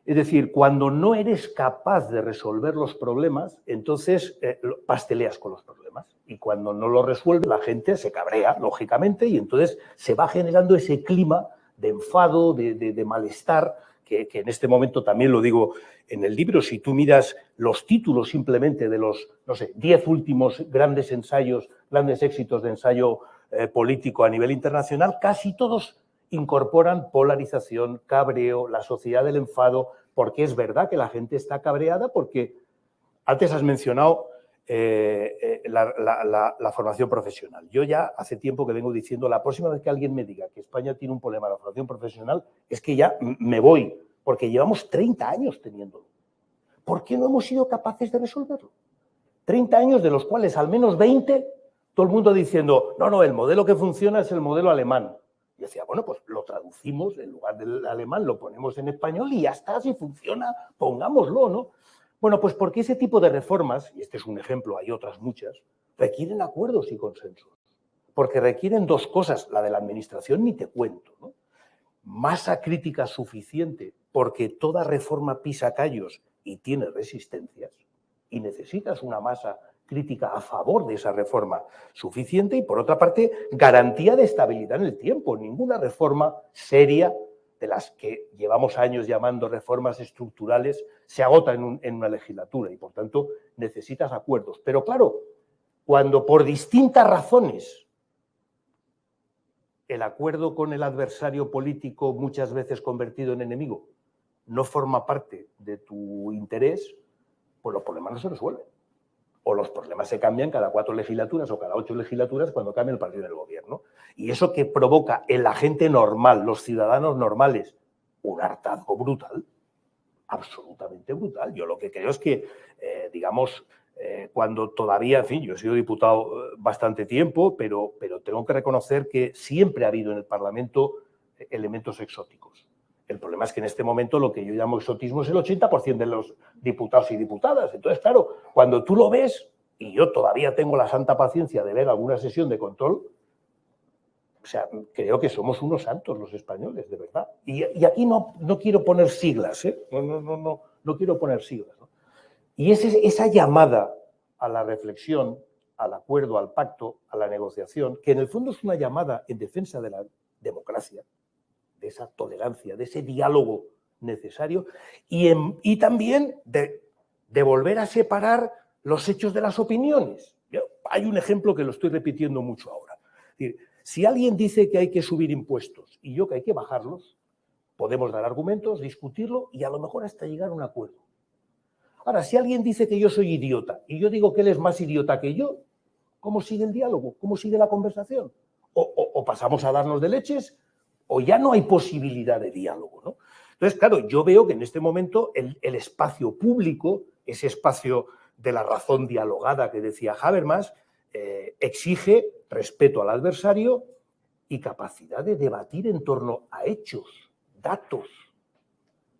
S2: Es decir, cuando no eres capaz de resolver los problemas, entonces pasteleas con los problemas. Y cuando no lo resuelve, la gente se cabrea, lógicamente, y entonces se va generando ese clima de enfado, de malestar, que en este momento también lo digo en el libro. Si tú miras los títulos simplemente de los, no sé, 10 últimos grandes ensayos, grandes éxitos de ensayo político a nivel internacional, casi todos incorporan polarización, cabreo, la sociedad del enfado, porque es verdad que la gente está cabreada, porque antes has mencionado la formación profesional. Yo ya hace tiempo que vengo diciendo, la próxima vez que alguien me diga que España tiene un problema de la formación profesional, es que ya me voy, porque llevamos 30 años teniéndolo. ¿Por qué no hemos sido capaces de resolverlo? 30 años de los cuales al menos 20, todo el mundo diciendo, no, el modelo que funciona es el modelo alemán. Y decía, bueno, pues lo traducimos, en lugar del alemán lo ponemos en español y ya está, si funciona, pongámoslo, ¿no? Bueno, pues porque ese tipo de reformas, y este es un ejemplo, hay otras muchas, requieren acuerdos y consensos. Porque requieren dos cosas, la de la administración ni te cuento, ¿no? Masa crítica suficiente, porque toda reforma pisa callos y tiene resistencias, y necesitas una masa crítica a favor de esa reforma suficiente, y por otra parte, garantía de estabilidad en el tiempo. Ninguna reforma seria, de las que llevamos años llamando reformas estructurales, se agota en una legislatura, y por tanto necesitas acuerdos. Pero claro, cuando por distintas razones el acuerdo con el adversario político, muchas veces convertido en enemigo, no forma parte de tu interés, pues los problemas no se resuelven. O los problemas se cambian cada 4 legislaturas o cada 8 legislaturas cuando cambia el partido del gobierno. Y eso que provoca en la gente normal, los ciudadanos normales, un hartazgo brutal, absolutamente brutal. Yo lo que creo es que, cuando todavía, en fin, yo he sido diputado bastante tiempo, pero tengo que reconocer que siempre ha habido en el Parlamento elementos exóticos. El problema es que en este momento lo que yo llamo exotismo es el 80% de los diputados y diputadas. Entonces, claro, cuando tú lo ves, y yo todavía tengo la santa paciencia de ver alguna sesión de control, o sea, creo que somos unos santos los españoles, de verdad. Y aquí no quiero poner siglas, ¿eh? No quiero poner siglas, ¿no? Y es esa llamada a la reflexión, al acuerdo, al pacto, a la negociación, que en el fondo es una llamada en defensa de la democracia, de esa tolerancia, de ese diálogo necesario y también de volver a separar los hechos de las opiniones. Hay un ejemplo que lo estoy repitiendo mucho ahora. Es decir, si alguien dice que hay que subir impuestos y yo que hay que bajarlos, podemos dar argumentos, discutirlo y a lo mejor hasta llegar a un acuerdo. Ahora, si alguien dice que yo soy idiota y yo digo que él es más idiota que yo, ¿cómo sigue el diálogo? ¿Cómo sigue la conversación? O pasamos a darnos de leches o ya no hay posibilidad de diálogo, ¿no? Entonces, claro, yo veo que en este momento el espacio público, ese espacio de la razón dialogada que decía Habermas, exige respeto al adversario y capacidad de debatir en torno a hechos, datos,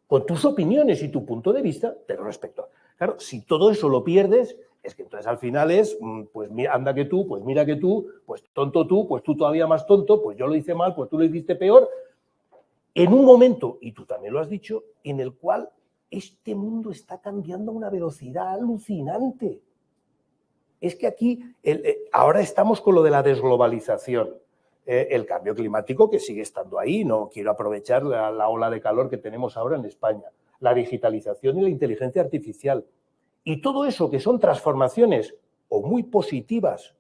S2: con tus opiniones y tu punto de vista, pero respecto. Claro, si todo eso lo pierdes, es que entonces al final es, pues anda que tú, pues mira que tú, pues tonto tú, pues tú todavía más tonto, pues yo lo hice mal, pues tú lo hiciste peor. En un momento, y tú también lo has dicho, en el cual este mundo está cambiando a una velocidad alucinante. Es que aquí, ahora estamos con lo de la desglobalización, el cambio climático que sigue estando ahí, no quiero aprovechar la ola de calor que tenemos ahora en España, la digitalización y la inteligencia artificial. Y todo eso que son transformaciones o muy positivas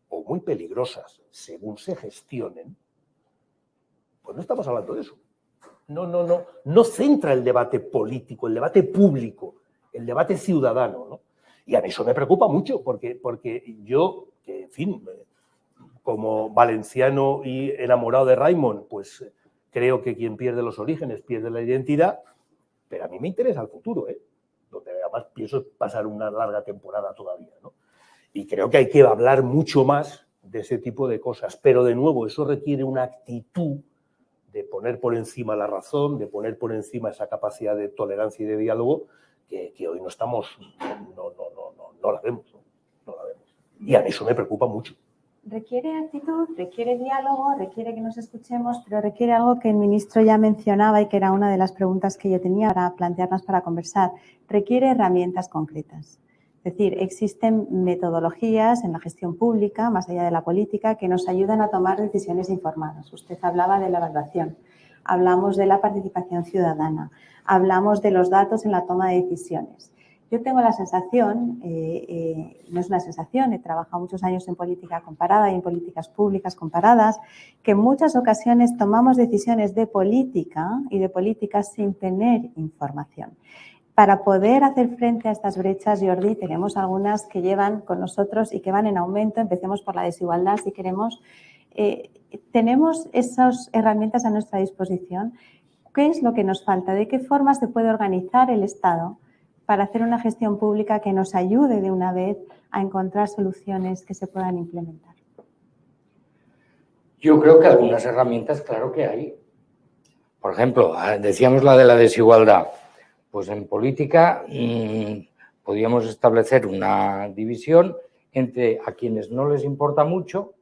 S2: o muy peligrosas, según se gestionen, pues no estamos hablando de eso. No centra el debate político, el debate público, el debate ciudadano, ¿no? Y a mí eso me preocupa mucho, porque yo, que, en fin, como valenciano y enamorado de Raimon, pues creo que quien pierde los orígenes pierde la identidad, pero a mí me interesa el futuro, donde además pienso pasar una larga temporada todavía, ¿no? Y creo que hay que hablar mucho más de ese tipo de cosas, pero de nuevo eso requiere una actitud de poner por encima la razón, de poner por encima esa capacidad de tolerancia y de diálogo que hoy no la vemos, no la vemos. Y a mí eso me preocupa mucho.
S1: Requiere actitud, requiere diálogo, requiere que nos escuchemos, pero requiere algo que el ministro ya mencionaba y que era una de las preguntas que yo tenía para plantearnos para conversar. Requiere herramientas concretas. Es decir, existen metodologías en la gestión pública, más allá de la política, que nos ayudan a tomar decisiones informadas. Usted hablaba de la evaluación, hablamos de la participación ciudadana, hablamos de los datos en la toma de decisiones. Yo tengo la sensación, no es una sensación, he trabajado muchos años en política comparada y en políticas públicas comparadas, que en muchas ocasiones tomamos decisiones de política y de políticas sin tener información. Para poder hacer frente a estas brechas, Jordi, tenemos algunas que llevan con nosotros y que van en aumento. Empecemos por la desigualdad, si queremos. Tenemos esas herramientas a nuestra disposición. ¿Qué es lo que nos falta? ¿De qué forma se puede organizar el Estado para hacer una gestión pública que nos ayude de una vez a encontrar soluciones que se puedan implementar?
S3: Yo creo que algunas herramientas, claro que hay. Por ejemplo, decíamos la de la desigualdad. Pues en política podríamos establecer una división entre a quienes no les importa mucho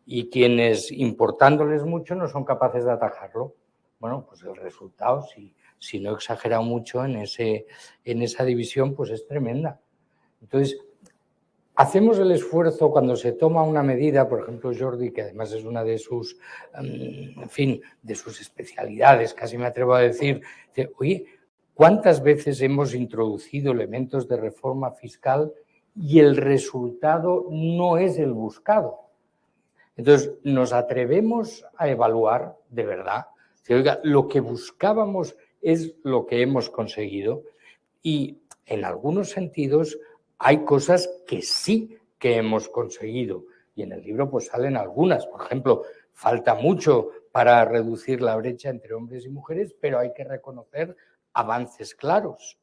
S3: y quienes, importándoles mucho, no son capaces de atajarlo. Bueno, pues el resultado, si no he exagerado mucho en esa división, pues es tremenda. Entonces, hacemos el esfuerzo cuando se toma una medida, por ejemplo, Jordi, que además es una de sus, en fin, de sus especialidades, casi me atrevo a decir, oye, ¿cuántas veces hemos introducido elementos de reforma fiscal y el resultado no es el buscado? Entonces, nos atrevemos a evaluar de verdad, si, oiga, lo que buscábamos es lo que hemos conseguido, y en algunos sentidos hay cosas que sí que hemos conseguido, y en el libro pues salen algunas. Por ejemplo, falta mucho para reducir la brecha entre hombres y mujeres, pero hay que reconocer avances claros.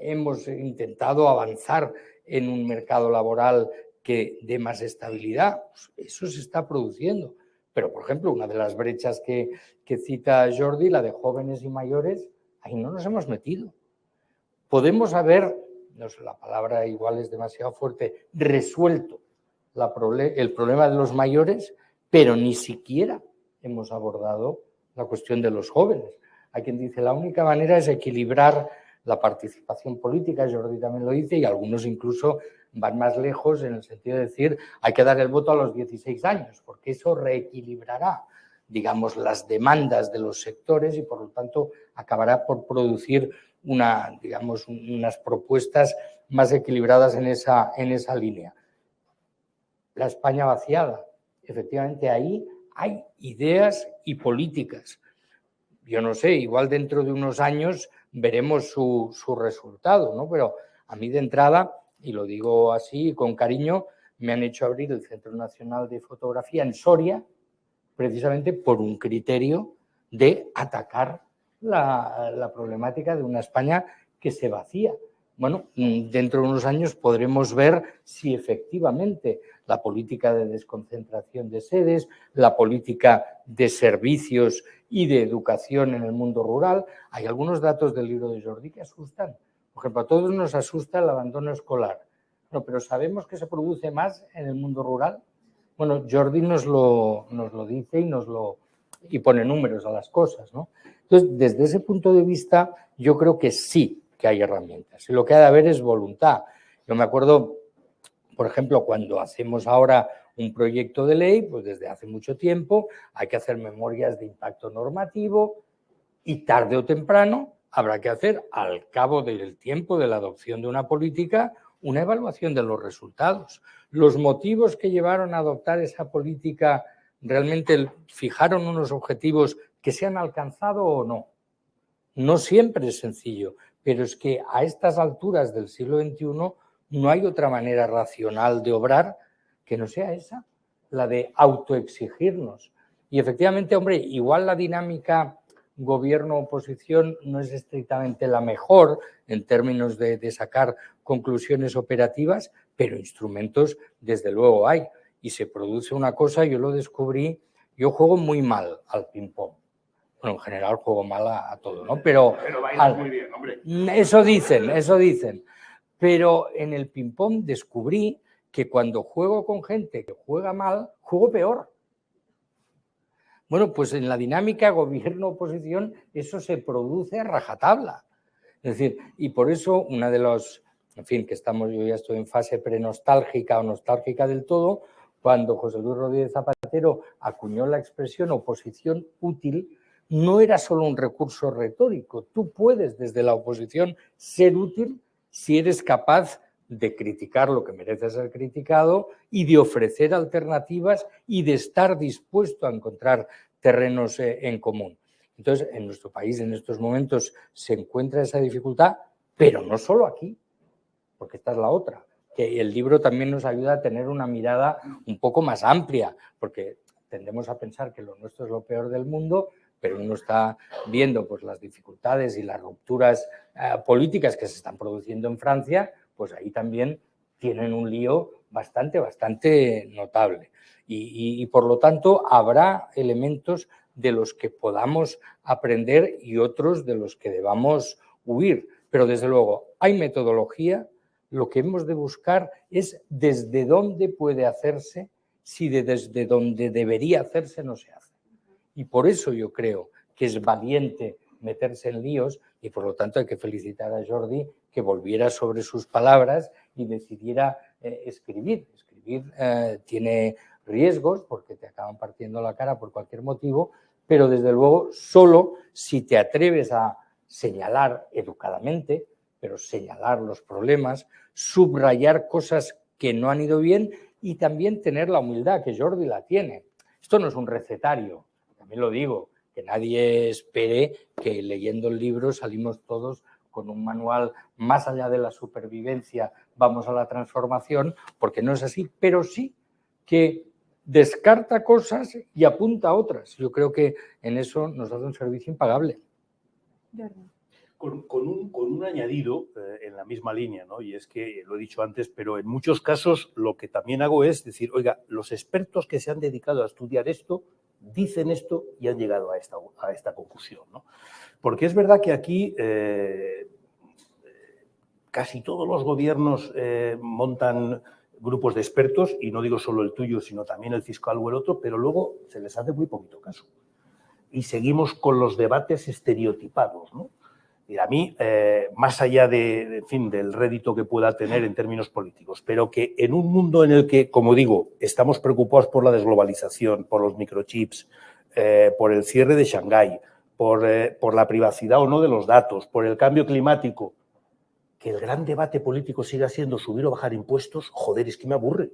S3: Hemos intentado avanzar en un mercado laboral que dé más estabilidad. Eso se está produciendo. Pero, por ejemplo, una de las brechas que cita Jordi, la de jóvenes y mayores, ahí no nos hemos metido. Podemos haber, no sé, la palabra igual es demasiado fuerte, resuelto el problema de los mayores, pero ni siquiera hemos abordado la cuestión de los jóvenes. Hay quien dice la única manera es equilibrar la participación política, Jordi también lo dice, y algunos incluso van más lejos en el sentido de decir hay que dar el voto a los 16 años, porque eso reequilibrará, digamos, las demandas de los sectores y por lo tanto acabará por producir unas propuestas más equilibradas en esa línea. La España vaciada, efectivamente ahí hay ideas y políticas. Yo no sé, igual dentro de unos años veremos su resultado, ¿no? Pero a mí de entrada, y lo digo así con cariño, me han hecho abrir el Centro Nacional de Fotografía en Soria, precisamente por un criterio de atacar la problemática de una España que se vacía. Bueno, dentro de unos años podremos ver si efectivamente la política de desconcentración de sedes, la política de servicios y de educación en el mundo rural. Hay algunos datos del libro de Jordi que asustan. Por ejemplo, a todos nos asusta el abandono escolar. No, pero ¿sabemos que se produce más en el mundo rural? Bueno, Jordi nos lo dice y pone números a las cosas, ¿no? Entonces, desde ese punto de vista, yo creo que sí que hay herramientas. Y lo que ha de haber es voluntad. Yo me acuerdo, por ejemplo, cuando hacemos ahora un proyecto de ley, pues desde hace mucho tiempo hay que hacer memorias de impacto normativo y tarde o temprano habrá que hacer, al cabo del tiempo de la adopción de una política, una evaluación de los resultados. Los motivos que llevaron a adoptar esa política realmente fijaron unos objetivos que se han alcanzado o no. No siempre es sencillo, pero es que a estas alturas del siglo XXI no hay otra manera racional de obrar que no sea esa, la de autoexigirnos. Y efectivamente, hombre, igual la dinámica gobierno-oposición no es estrictamente la mejor en términos de sacar conclusiones operativas, pero instrumentos desde luego hay. Y se produce una cosa, yo lo descubrí, yo juego muy mal al ping-pong. Bueno, en general juego mal a todo, ¿no? Pero
S2: bailas muy bien, hombre.
S3: Eso dicen. Pero en el ping-pong descubrí que cuando juego con gente que juega mal, juego peor. Bueno, pues en la dinámica gobierno-oposición eso se produce a rajatabla. Es decir, y por eso una de los, en fin, yo ya estoy en fase prenostálgica o nostálgica del todo, cuando José Luis Rodríguez Zapatero acuñó la expresión oposición útil, no era solo un recurso retórico. Tú puedes desde la oposición ser útil si eres capaz de criticar lo que merece ser criticado y de ofrecer alternativas y de estar dispuesto a encontrar terrenos en común. Entonces, en nuestro país en estos momentos se encuentra esa dificultad, pero no solo aquí, porque esta es la otra, que el libro también nos ayuda a tener una mirada un poco más amplia, porque tendemos a pensar que lo nuestro es lo peor del mundo, pero uno está viendo pues, las dificultades y las rupturas políticas que se están produciendo en Francia, pues ahí también tienen un lío bastante notable. Y por lo tanto habrá elementos de los que podamos aprender y otros de los que debamos huir. Pero desde luego hay metodología, lo que hemos de buscar es desde dónde puede hacerse si desde donde debería hacerse no se hace. Y por eso yo creo que es valiente meterse en líos y por lo tanto hay que felicitar a Jordi que volviera sobre sus palabras y decidiera escribir. Escribir tiene riesgos porque te acaban partiendo la cara por cualquier motivo, pero desde luego solo si te atreves a señalar educadamente, pero señalar los problemas, subrayar cosas que no han ido bien y también tener la humildad, que Jordi la tiene. Esto no es un recetario, también lo digo, que nadie espere que leyendo el libro salimos todos con un manual más allá de la supervivencia, vamos a la transformación, porque no es así, pero sí que descarta cosas y apunta a otras. Yo creo que en eso nos hace un servicio impagable.
S2: Con un añadido en la misma línea, ¿no? Y es que lo he dicho antes, pero en muchos casos lo que también hago es decir, oiga, los expertos que se han dedicado a estudiar esto dicen esto y han llegado a esta conclusión, ¿no? Porque es verdad que aquí casi todos los gobiernos montan grupos de expertos, y no digo solo el tuyo, sino también el fiscal o el otro, pero luego se les hace muy poquito caso. Y seguimos con los debates estereotipados, ¿no? Y a mí, más allá en fin, del rédito que pueda tener en términos políticos, pero que en un mundo en el que, como digo, estamos preocupados por la desglobalización, por los microchips, por el cierre de Shanghái, por la privacidad o no de los datos, por el cambio climático, que el gran debate político siga siendo subir o bajar impuestos, joder, es que me aburre.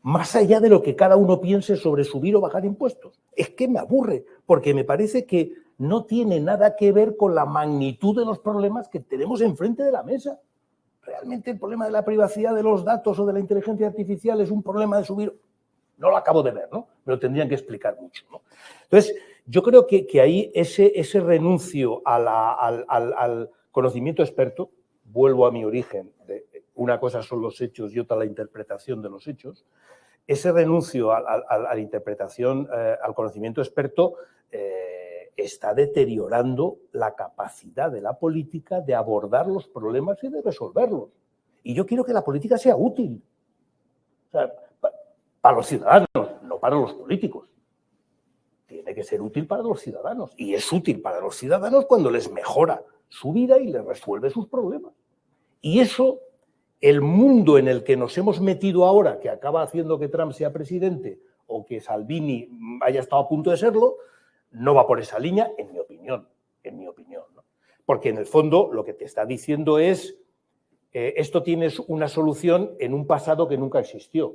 S2: Más allá de lo que cada uno piense sobre subir o bajar impuestos, es que me aburre, porque me parece que no tiene nada que ver con la magnitud de los problemas que tenemos enfrente de la mesa. Realmente el problema de la privacidad de los datos o de la inteligencia artificial es un problema de subir. No lo acabo de ver, ¿no? Me lo tendrían que explicar mucho, ¿no? Entonces, yo creo que ahí ese renuncio al conocimiento experto, vuelvo a mi origen, una cosa son los hechos y otra la interpretación de los hechos, ese renuncio a la interpretación, al conocimiento experto, está deteriorando la capacidad de la política de abordar los problemas y de resolverlos. Y yo quiero que la política sea útil. O sea, para los ciudadanos, no para los políticos. Tiene que ser útil para los ciudadanos. Y es útil para los ciudadanos cuando les mejora su vida y les resuelve sus problemas. Y eso, el mundo en el que nos hemos metido ahora, que acaba haciendo que Trump sea presidente o que Salvini haya estado a punto de serlo, no va por esa línea, en mi opinión, ¿no? Porque en el fondo lo que te está diciendo es esto tiene una solución en un pasado que nunca existió.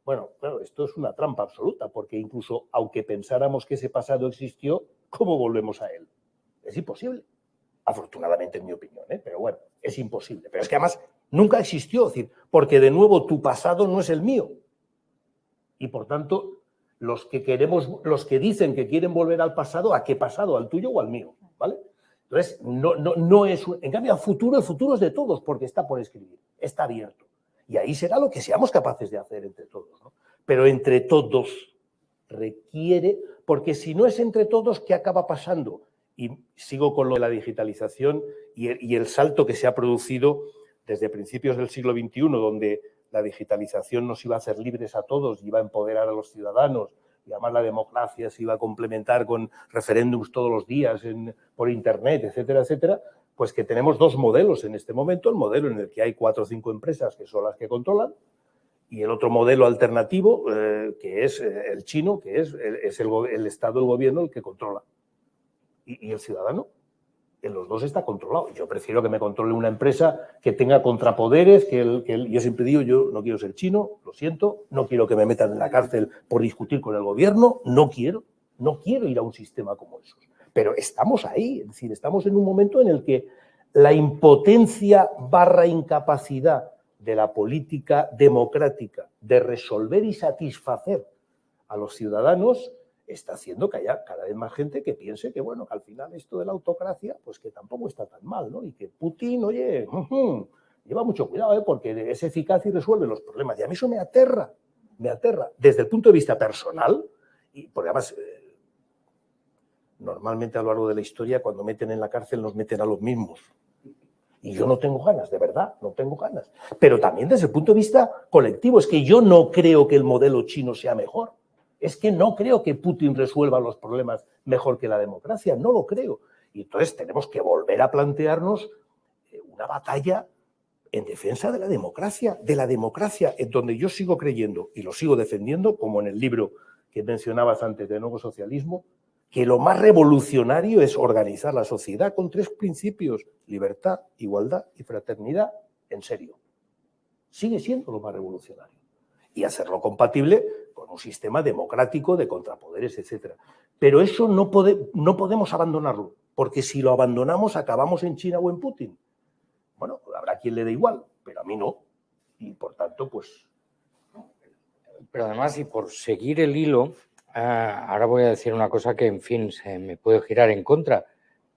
S2: Bueno, claro, esto es una trampa absoluta, porque incluso aunque pensáramos que ese pasado existió, ¿cómo volvemos a él? Es imposible. Afortunadamente, en mi opinión, pero bueno, es imposible. Pero es que además nunca existió, es decir, porque de nuevo tu pasado no es el mío. Y por tanto, los que dicen que quieren volver al pasado, ¿a qué pasado? ¿Al tuyo o al mío? ¿Vale? Entonces, no es... En cambio, el futuro es de todos, porque está por escribir, está abierto. Y ahí será lo que seamos capaces de hacer entre todos, ¿no? Pero entre todos requiere... Porque si no es entre todos, ¿qué acaba pasando? Y sigo con lo de la digitalización y el salto que se ha producido desde principios del siglo XXI, donde la digitalización nos iba a hacer libres a todos, iba a empoderar a los ciudadanos, y además la democracia se iba a complementar con referéndums todos los días por Internet, etcétera, etcétera, pues que tenemos dos modelos en este momento, el modelo en el que hay 4 o 5 empresas que son las que controlan, y el otro modelo alternativo, que es el chino, que es el Estado, el gobierno, el que controla. ¿Y el ciudadano? En los dos está controlado. Yo prefiero que me controle una empresa que tenga contrapoderes, yo siempre digo, yo no quiero ser chino, lo siento, no quiero que me metan en la cárcel por discutir con el gobierno, no quiero ir a un sistema como esos. Pero estamos ahí, es decir, estamos en un momento en el que la impotencia / incapacidad de la política democrática de resolver y satisfacer a los ciudadanos está haciendo que haya cada vez más gente que piense que, bueno, que al final esto de la autocracia, pues que tampoco está tan mal, ¿no? Y que Putin, oye, lleva mucho cuidado, porque es eficaz y resuelve los problemas. Y a mí eso me aterra, desde el punto de vista personal, y porque además, normalmente a lo largo de la historia, cuando meten en la cárcel, nos meten a los mismos. Y yo no tengo ganas, de verdad, no tengo ganas. Pero también desde el punto de vista colectivo, es que yo no creo que el modelo chino sea mejor. Es que no creo que Putin resuelva los problemas mejor que la democracia, no lo creo. Y entonces tenemos que volver a plantearnos una batalla en defensa de la democracia, en donde yo sigo creyendo y lo sigo defendiendo, como en el libro que mencionabas antes de Nuevo Socialismo, que lo más revolucionario es organizar la sociedad con 3 principios: libertad, igualdad y fraternidad, en serio. Sigue siendo lo más revolucionario. Y hacerlo compatible con un sistema democrático de contrapoderes, etc. Pero eso no podemos abandonarlo, porque si lo abandonamos acabamos en China o en Putin. Bueno, habrá quien le dé igual, pero a mí no. Y por tanto, pues...
S3: Pero además, y por seguir el hilo, ahora voy a decir una cosa que, en fin, se me puede girar en contra,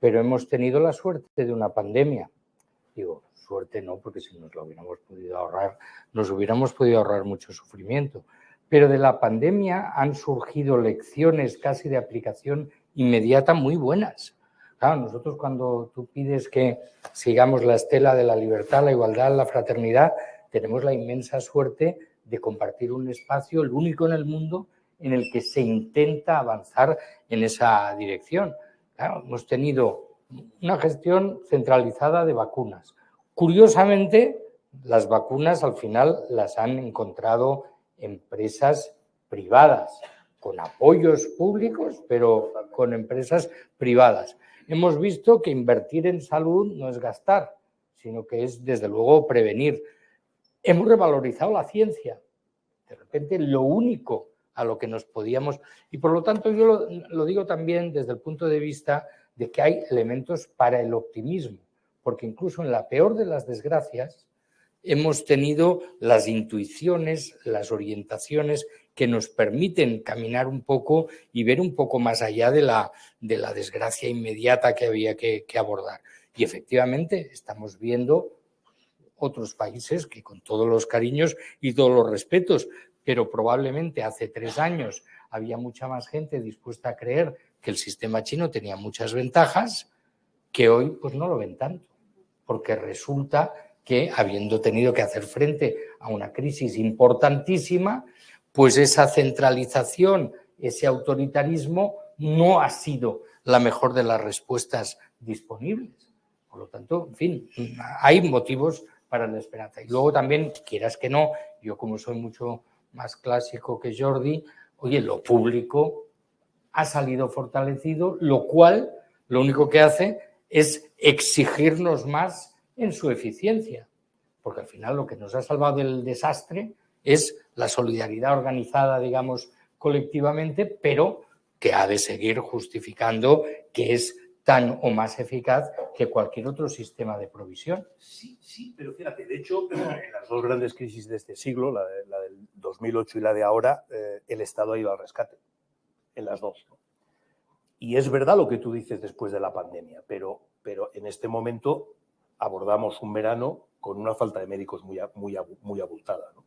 S3: pero hemos tenido la suerte de una pandemia. Digo, suerte no, porque si nos lo hubiéramos podido ahorrar, nos hubiéramos podido ahorrar mucho sufrimiento. Pero de la pandemia han surgido lecciones casi de aplicación inmediata muy buenas. Claro, nosotros cuando tú pides que sigamos la estela de la libertad, la igualdad, la fraternidad, tenemos la inmensa suerte de compartir un espacio, el único en el mundo, en el que se intenta avanzar en esa dirección. Claro, hemos tenido una gestión centralizada de vacunas. Curiosamente, las vacunas al final las han encontrado empresas privadas, con apoyos públicos, pero con empresas privadas. Hemos visto que invertir en salud no es gastar, sino que es, desde luego, prevenir. Hemos revalorizado la ciencia. De repente, lo único a lo que nos podíamos... Y por lo tanto, yo lo digo también desde el punto de vista de que hay elementos para el optimismo, porque incluso en la peor de las desgracias hemos tenido las intuiciones, las orientaciones que nos permiten caminar un poco y ver un poco más allá de la desgracia inmediata que había que abordar. Y efectivamente estamos viendo otros países que, con todos los cariños y todos los respetos, pero probablemente hace 3 años había mucha más gente dispuesta a creer que el sistema chino tenía muchas ventajas, que hoy pues no lo ven tanto, porque resulta que, habiendo tenido que hacer frente a una crisis importantísima, pues esa centralización, ese autoritarismo no ha sido la mejor de las respuestas disponibles. Por lo tanto, en fin, hay motivos para la esperanza. Y luego también, quieras que no, yo como soy mucho más clásico que Jordi, oye, lo público ha salido fortalecido, lo cual lo único que hace es exigirnos más en su eficiencia, porque al final lo que nos ha salvado del desastre es la solidaridad organizada, digamos, colectivamente, pero que ha de seguir justificando que es tan o más eficaz que cualquier otro sistema de provisión.
S2: Sí, pero fíjate, de hecho, en las 2 grandes crisis de este siglo, la del 2008 y la de ahora, el Estado ha ido al rescate, en las 2. Y es verdad lo que tú dices después de la pandemia, pero en este momento abordamos un verano con una falta de médicos muy abultada, ¿no?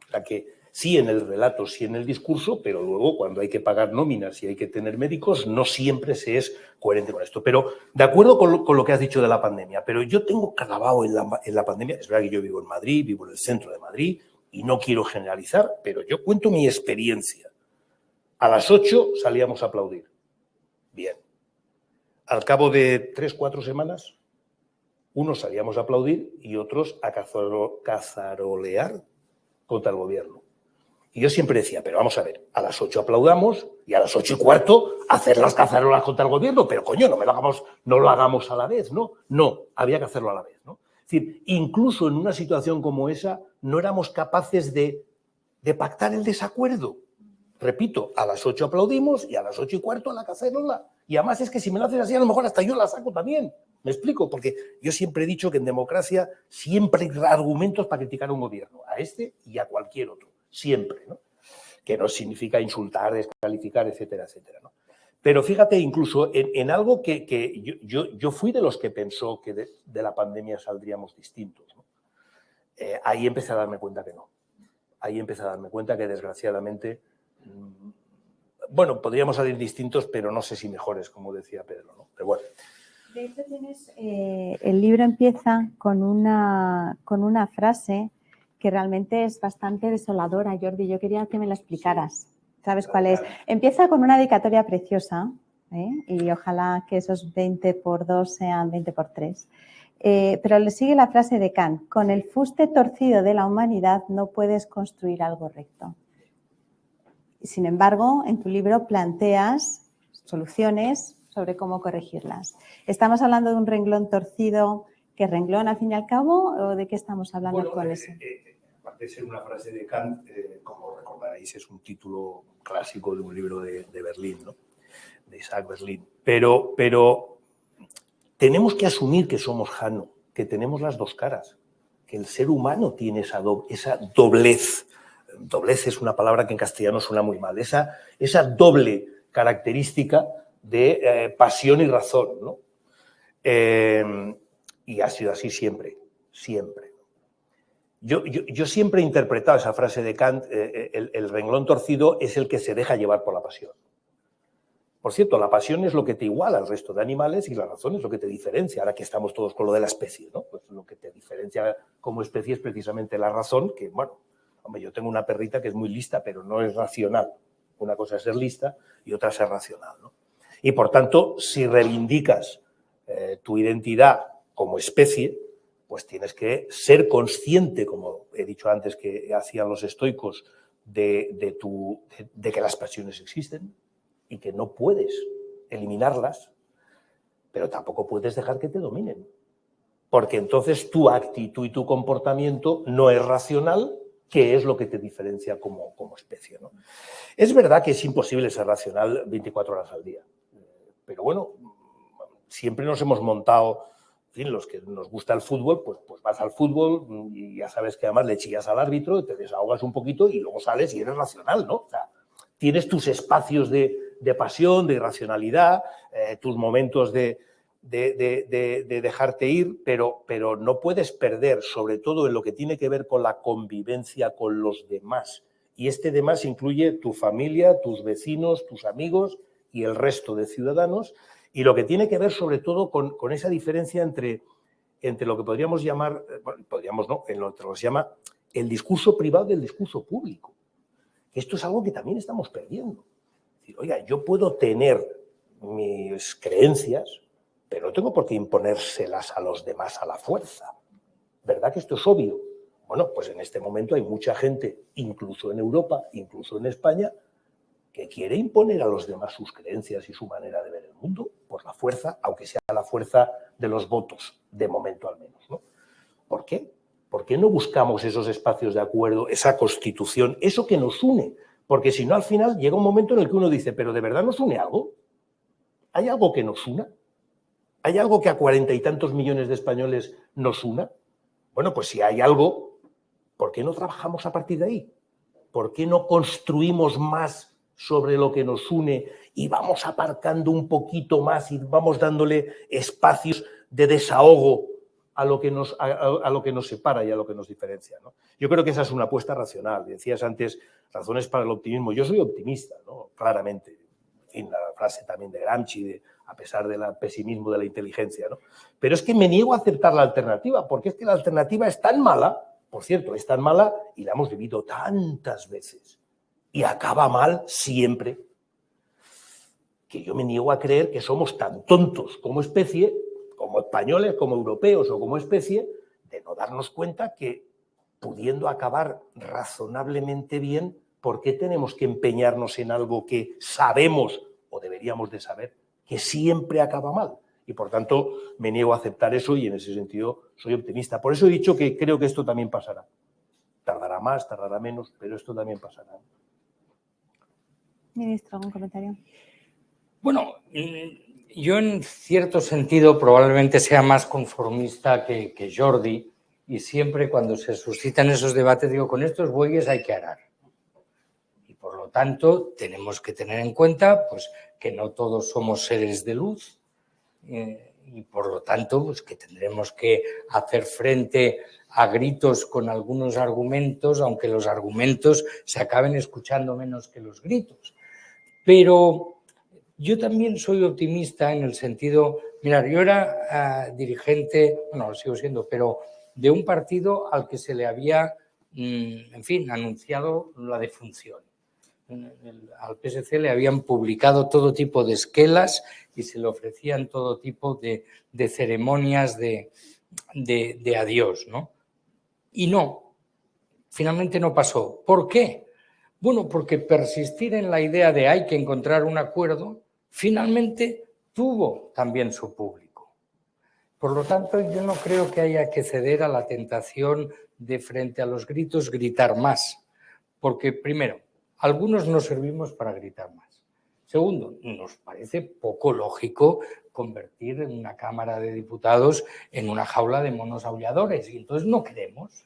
S2: O sea que sí en el relato, sí en el discurso, pero luego cuando hay que pagar nóminas y hay que tener médicos, no siempre se es coherente con esto. Pero de acuerdo con lo que has dicho de la pandemia, pero yo tengo clavado en la pandemia, es verdad que yo vivo en Madrid, vivo en el centro de Madrid y no quiero generalizar, pero yo cuento mi experiencia. A las 8 salíamos a aplaudir. Bien. Al cabo de 3 o 4 semanas, unos salíamos a aplaudir y otros a cazarolear contra el gobierno. Y yo siempre decía, pero vamos a ver, a las 8 aplaudamos y a las 8:15 hacer las cazarolas contra el gobierno, pero coño, no lo hagamos a la vez, ¿no? No, había que hacerlo a la vez, ¿no? Es decir, incluso en una situación como esa no éramos capaces de pactar el desacuerdo. Repito, a las 8 aplaudimos y a las 8:15 a la cacerola. Y además es que si me lo haces así, a lo mejor hasta yo la saco también. ¿Me explico? Porque yo siempre he dicho que en democracia siempre hay argumentos para criticar a un gobierno, a este y a cualquier otro, siempre, ¿no? Que no significa insultar, descalificar, etcétera, etcétera, ¿no? Pero fíjate, incluso en algo que yo fui de los que pensó que de la pandemia saldríamos distintos, ¿no? Ahí empecé a darme cuenta que no. Ahí empecé a darme cuenta que, desgraciadamente, bueno, podríamos salir distintos, pero no sé si mejores, como decía Pedro, ¿no? Pero bueno.
S1: De hecho, el libro empieza con una frase que realmente es bastante desoladora, Jordi. Yo quería que me la explicaras. ¿Sabes cuál es? Empieza con una dedicatoria preciosa, y ojalá que esos 20 por 2 sean 20 por 3. Pero le sigue la frase de Kant: con el fuste torcido de la humanidad no puedes construir algo recto. Sin embargo, en tu libro planteas soluciones sobre cómo corregirlas. ¿Estamos hablando de un renglón torcido que renglón al fin y al cabo o de qué estamos hablando con eso?
S2: Aparte de ser una frase de Kant, como recordaréis, es un título clásico de un libro de Berlín, ¿no? De Isaac Berlin. Pero tenemos que asumir que somos Jano, que tenemos las dos caras, que el ser humano tiene esa doblez. Doblez es una palabra que en castellano suena muy mal. Esa doble característica de pasión y razón, ¿no? Y ha sido así siempre, siempre. Yo siempre he interpretado esa frase de Kant: el renglón torcido es el que se deja llevar por la pasión. Por cierto, la pasión es lo que te iguala al resto de animales y la razón es lo que te diferencia. Ahora que estamos todos con lo de la especie, ¿no? Pues lo que te diferencia como especie es precisamente la razón, que, bueno, hombre, yo tengo una perrita que es muy lista, pero no es racional. Una cosa es ser lista y otra es ser racional, ¿no? Y, por tanto, si reivindicas tu identidad como especie, pues tienes que ser consciente, como he dicho antes que hacían los estoicos, de que las pasiones existen y que no puedes eliminarlas, pero tampoco puedes dejar que te dominen. Porque entonces tu actitud y tu comportamiento no es racional, que es lo que te diferencia como especie, ¿no? Es verdad que es imposible ser racional 24 horas al día. Pero bueno, siempre nos hemos montado, en fin, los que nos gusta el fútbol, pues vas al fútbol y ya sabes que además le chillas al árbitro, te desahogas un poquito y luego sales y eres racional, ¿no? O sea, tienes tus espacios de pasión, de irracionalidad, tus momentos de dejarte ir, pero no puedes perder, sobre todo en lo que tiene que ver con la convivencia con los demás. Y este demás incluye tu familia, tus vecinos, tus amigos y el resto de ciudadanos, y lo que tiene que ver sobre todo con esa diferencia entre lo que podríamos llamar, bueno, podríamos no, en lo que se llama el discurso privado del discurso público. Esto es algo que también estamos perdiendo. Es decir, oiga, yo puedo tener mis creencias, pero no tengo por qué imponérselas a los demás a la fuerza. ¿Verdad que esto es obvio? Bueno, pues en este momento hay mucha gente, incluso en Europa, incluso en España, que quiere imponer a los demás sus creencias y su manera de ver el mundo por la fuerza, aunque sea la fuerza de los votos, de momento al menos, ¿no? ¿Por qué? ¿Por qué no buscamos esos espacios de acuerdo, esa constitución, eso que nos une? Porque si no, al final llega un momento en el que uno dice, ¿pero de verdad nos une algo? ¿Hay algo que nos una? ¿Hay algo que a 40 y tantos millones de españoles nos una? Bueno, pues si hay algo, ¿por qué no trabajamos a partir de ahí? ¿Por qué no construimos más sobre lo que nos une y vamos aparcando un poquito más y vamos dándole espacios de desahogo a lo que nos separa y a lo que nos diferencia, ¿no? Yo creo que esa es una apuesta racional. Decías antes, razones para el optimismo. Yo soy optimista, ¿no? Claramente. En fin, la frase también de Gramsci, a pesar del pesimismo de la inteligencia, ¿no? Pero es que me niego a aceptar la alternativa, porque es que la alternativa es tan mala, por cierto, es tan mala y la hemos vivido tantas veces y acaba mal siempre, que yo me niego a creer que somos tan tontos como especie, como españoles, como europeos o como especie, de no darnos cuenta que, pudiendo acabar razonablemente bien, ¿por qué tenemos que empeñarnos en algo que sabemos, o deberíamos de saber, que siempre acaba mal? Y, por tanto, me niego a aceptar eso y, en ese sentido, soy optimista. Por eso he dicho que creo que esto también pasará. Tardará más, tardará menos, pero esto también pasará.
S1: Ministro, ¿algún comentario?
S3: Bueno, yo en cierto sentido probablemente sea más conformista que Jordi, y siempre cuando se suscitan esos debates digo, con estos bueyes hay que arar. Y por lo tanto tenemos que tener en cuenta pues, que no todos somos seres de luz y por lo tanto pues, que tendremos que hacer frente a gritos con algunos argumentos, aunque los argumentos se acaben escuchando menos que los gritos. Pero yo también soy optimista en el sentido, Mirad, yo era dirigente, bueno, lo sigo siendo, pero de un partido al que se le había, en fin, anunciado la defunción. Al PSC le habían publicado todo tipo de esquelas y se le ofrecían todo tipo de ceremonias de adiós, ¿no? Y no, finalmente no pasó. ¿Por qué? Bueno, porque persistir en la idea de hay que encontrar un acuerdo, finalmente tuvo también su público. Por lo tanto, yo no creo que haya que ceder a la tentación de, frente a los gritos, gritar más. Porque, primero, algunos no servimos para gritar más. Segundo, nos parece poco lógico convertir en una Cámara de Diputados en una jaula de monos aulladores, y entonces no queremos.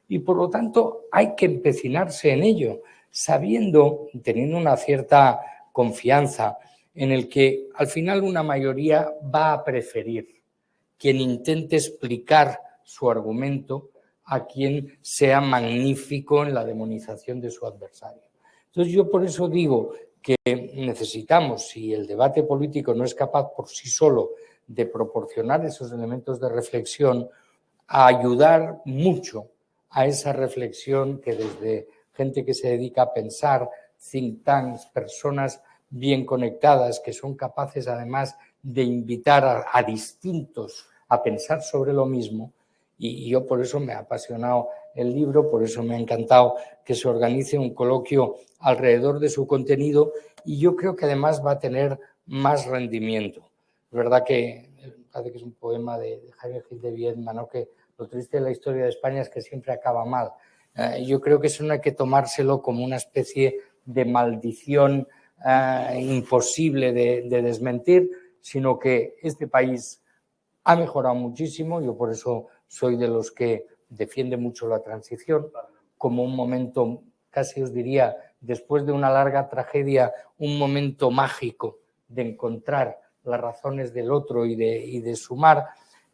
S3: Y por lo tanto hay que empecinarse en ello, sabiendo, teniendo una cierta confianza en el que al final una mayoría va a preferir quien intente explicar su argumento a quien sea magnífico en la demonización de su adversario. Entonces yo por eso digo que necesitamos, si el debate político no es capaz por sí solo de proporcionar esos elementos de reflexión, a ayudar mucho a esa reflexión que desde gente que se dedica a pensar, think tanks, personas bien conectadas, que son capaces además de invitar a distintos a pensar sobre lo mismo, y yo por eso me ha apasionado el libro, por eso me ha encantado que se organice un coloquio alrededor de su contenido, y yo creo que además va a tener más rendimiento. Es verdad que parece que es un poema de Jaime Gil de Viedma, ¿no? Que lo triste de la historia de España es que siempre acaba mal. Yo creo que eso no hay que tomárselo como una especie de maldición imposible de desmentir, sino que este país ha mejorado muchísimo. Yo por eso soy de los que defiende mucho la transición como un momento, casi os diría, después de una larga tragedia, un momento mágico de encontrar las razones del otro y de sumar,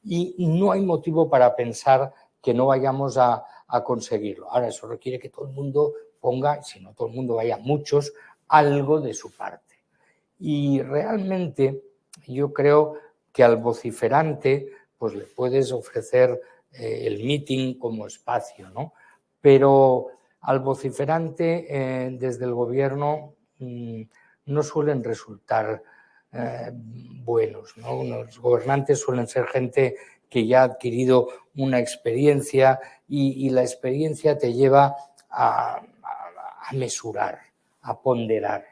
S3: y no hay motivo para pensar que no vayamos a conseguirlo. Ahora, eso requiere que todo el mundo ponga, si no todo el mundo, vaya muchos, algo de su parte. Y realmente yo creo que al vociferante pues le puedes ofrecer el meeting como espacio, ¿no? Pero al vociferante desde el gobierno no suelen resultar buenos, ¿no? Los gobernantes suelen ser gente que ya ha adquirido una experiencia y la experiencia te lleva a mesurar, a ponderar.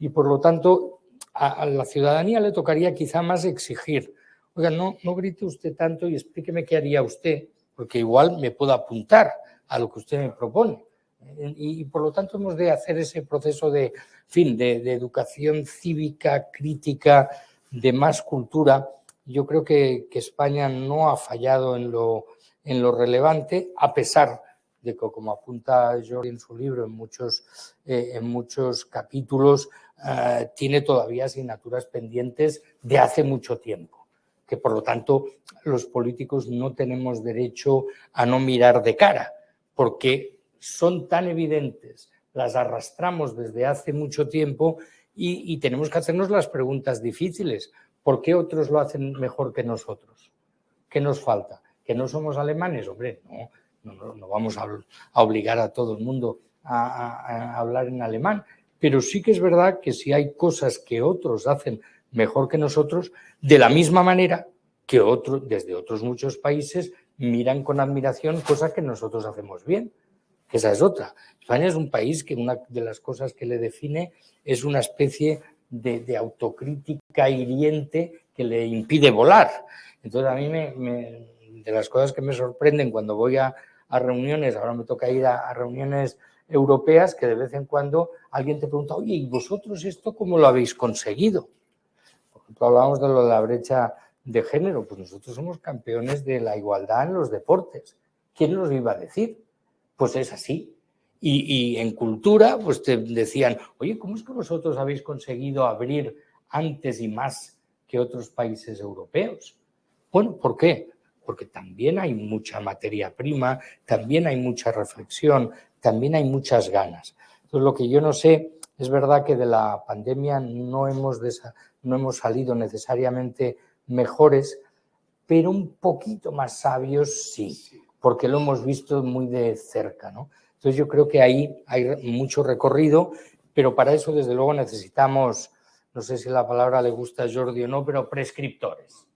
S3: Y por lo tanto a la ciudadanía le tocaría quizá más exigir. Oiga, no grite usted tanto y explíqueme qué haría usted, porque igual me puedo apuntar a lo que usted me propone. Y por lo tanto hemos de hacer ese proceso de educación cívica, crítica, de más cultura. Yo creo que España no ha fallado en lo relevante, a pesar de que, como apunta Jordi en su libro, en muchos capítulos, tiene todavía asignaturas pendientes de hace mucho tiempo, que por lo tanto los políticos no tenemos derecho a no mirar de cara, porque son tan evidentes, las arrastramos desde hace mucho tiempo y tenemos que hacernos las preguntas difíciles. ¿Por qué otros lo hacen mejor que nosotros? ¿Qué nos falta? ¿Que no somos alemanes? Hombre, no vamos a obligar a todo el mundo a hablar en alemán, pero sí que es verdad que si hay cosas que otros hacen mejor que nosotros, de la misma manera que otros, desde otros muchos países, miran con admiración cosas que nosotros hacemos bien, que esa es otra. España es un país que una de las cosas que le define es una especie de autocrítica hiriente que le impide volar. Entonces, a mí de las cosas que me sorprenden cuando voy a reuniones, ahora me toca ir a reuniones europeas, que de vez en cuando alguien te pregunta, oye, ¿y vosotros esto cómo lo habéis conseguido? Por ejemplo, hablábamos de lo de la brecha de género, pues nosotros somos campeones de la igualdad en los deportes. ¿Quién nos iba a decir? Pues es así. Y en cultura, pues te decían, oye, ¿cómo es que vosotros habéis conseguido abrir antes y más que otros países europeos? Bueno, ¿por qué? Porque también hay mucha materia prima, también hay mucha reflexión, también hay muchas ganas. Entonces, lo que yo no sé, es verdad que de la pandemia no hemos salido necesariamente mejores, pero un poquito más sabios sí, porque lo hemos visto muy de cerca, ¿no? Entonces yo creo que ahí hay mucho recorrido, pero para eso desde luego necesitamos, no sé si la palabra le gusta a Jordi o no, pero prescriptores.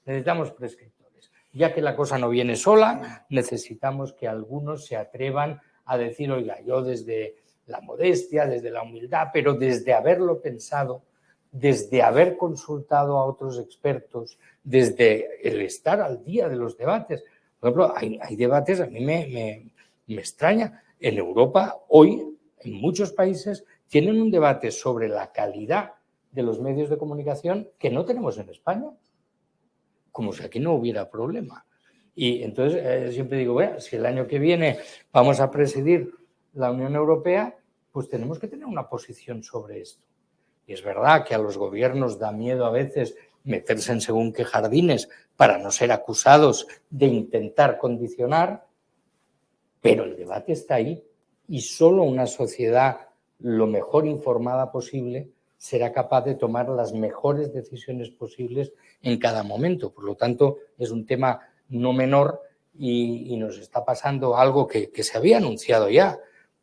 S3: Necesitamos prescriptores. Ya que la cosa no viene sola, necesitamos que algunos se atrevan a decir, oiga, yo desde la modestia, desde la humildad, pero desde haberlo pensado, desde haber consultado a otros expertos, desde el estar al día de los debates. Por ejemplo, hay debates, a mí me extraña, en Europa hoy, en muchos países, tienen un debate sobre la calidad de los medios de comunicación que no tenemos en España, como si aquí no hubiera problema. Y entonces siempre digo, bueno, si el año que viene vamos a presidir la Unión Europea, pues tenemos que tener una posición sobre esto. Y es verdad que a los gobiernos da miedo a veces meterse en según qué jardines para no ser acusados de intentar condicionar, pero el debate está ahí y solo una sociedad lo mejor informada posible será capaz de tomar las mejores decisiones posibles en cada momento. Por lo tanto, es un tema no menor y nos está pasando algo que se había anunciado ya.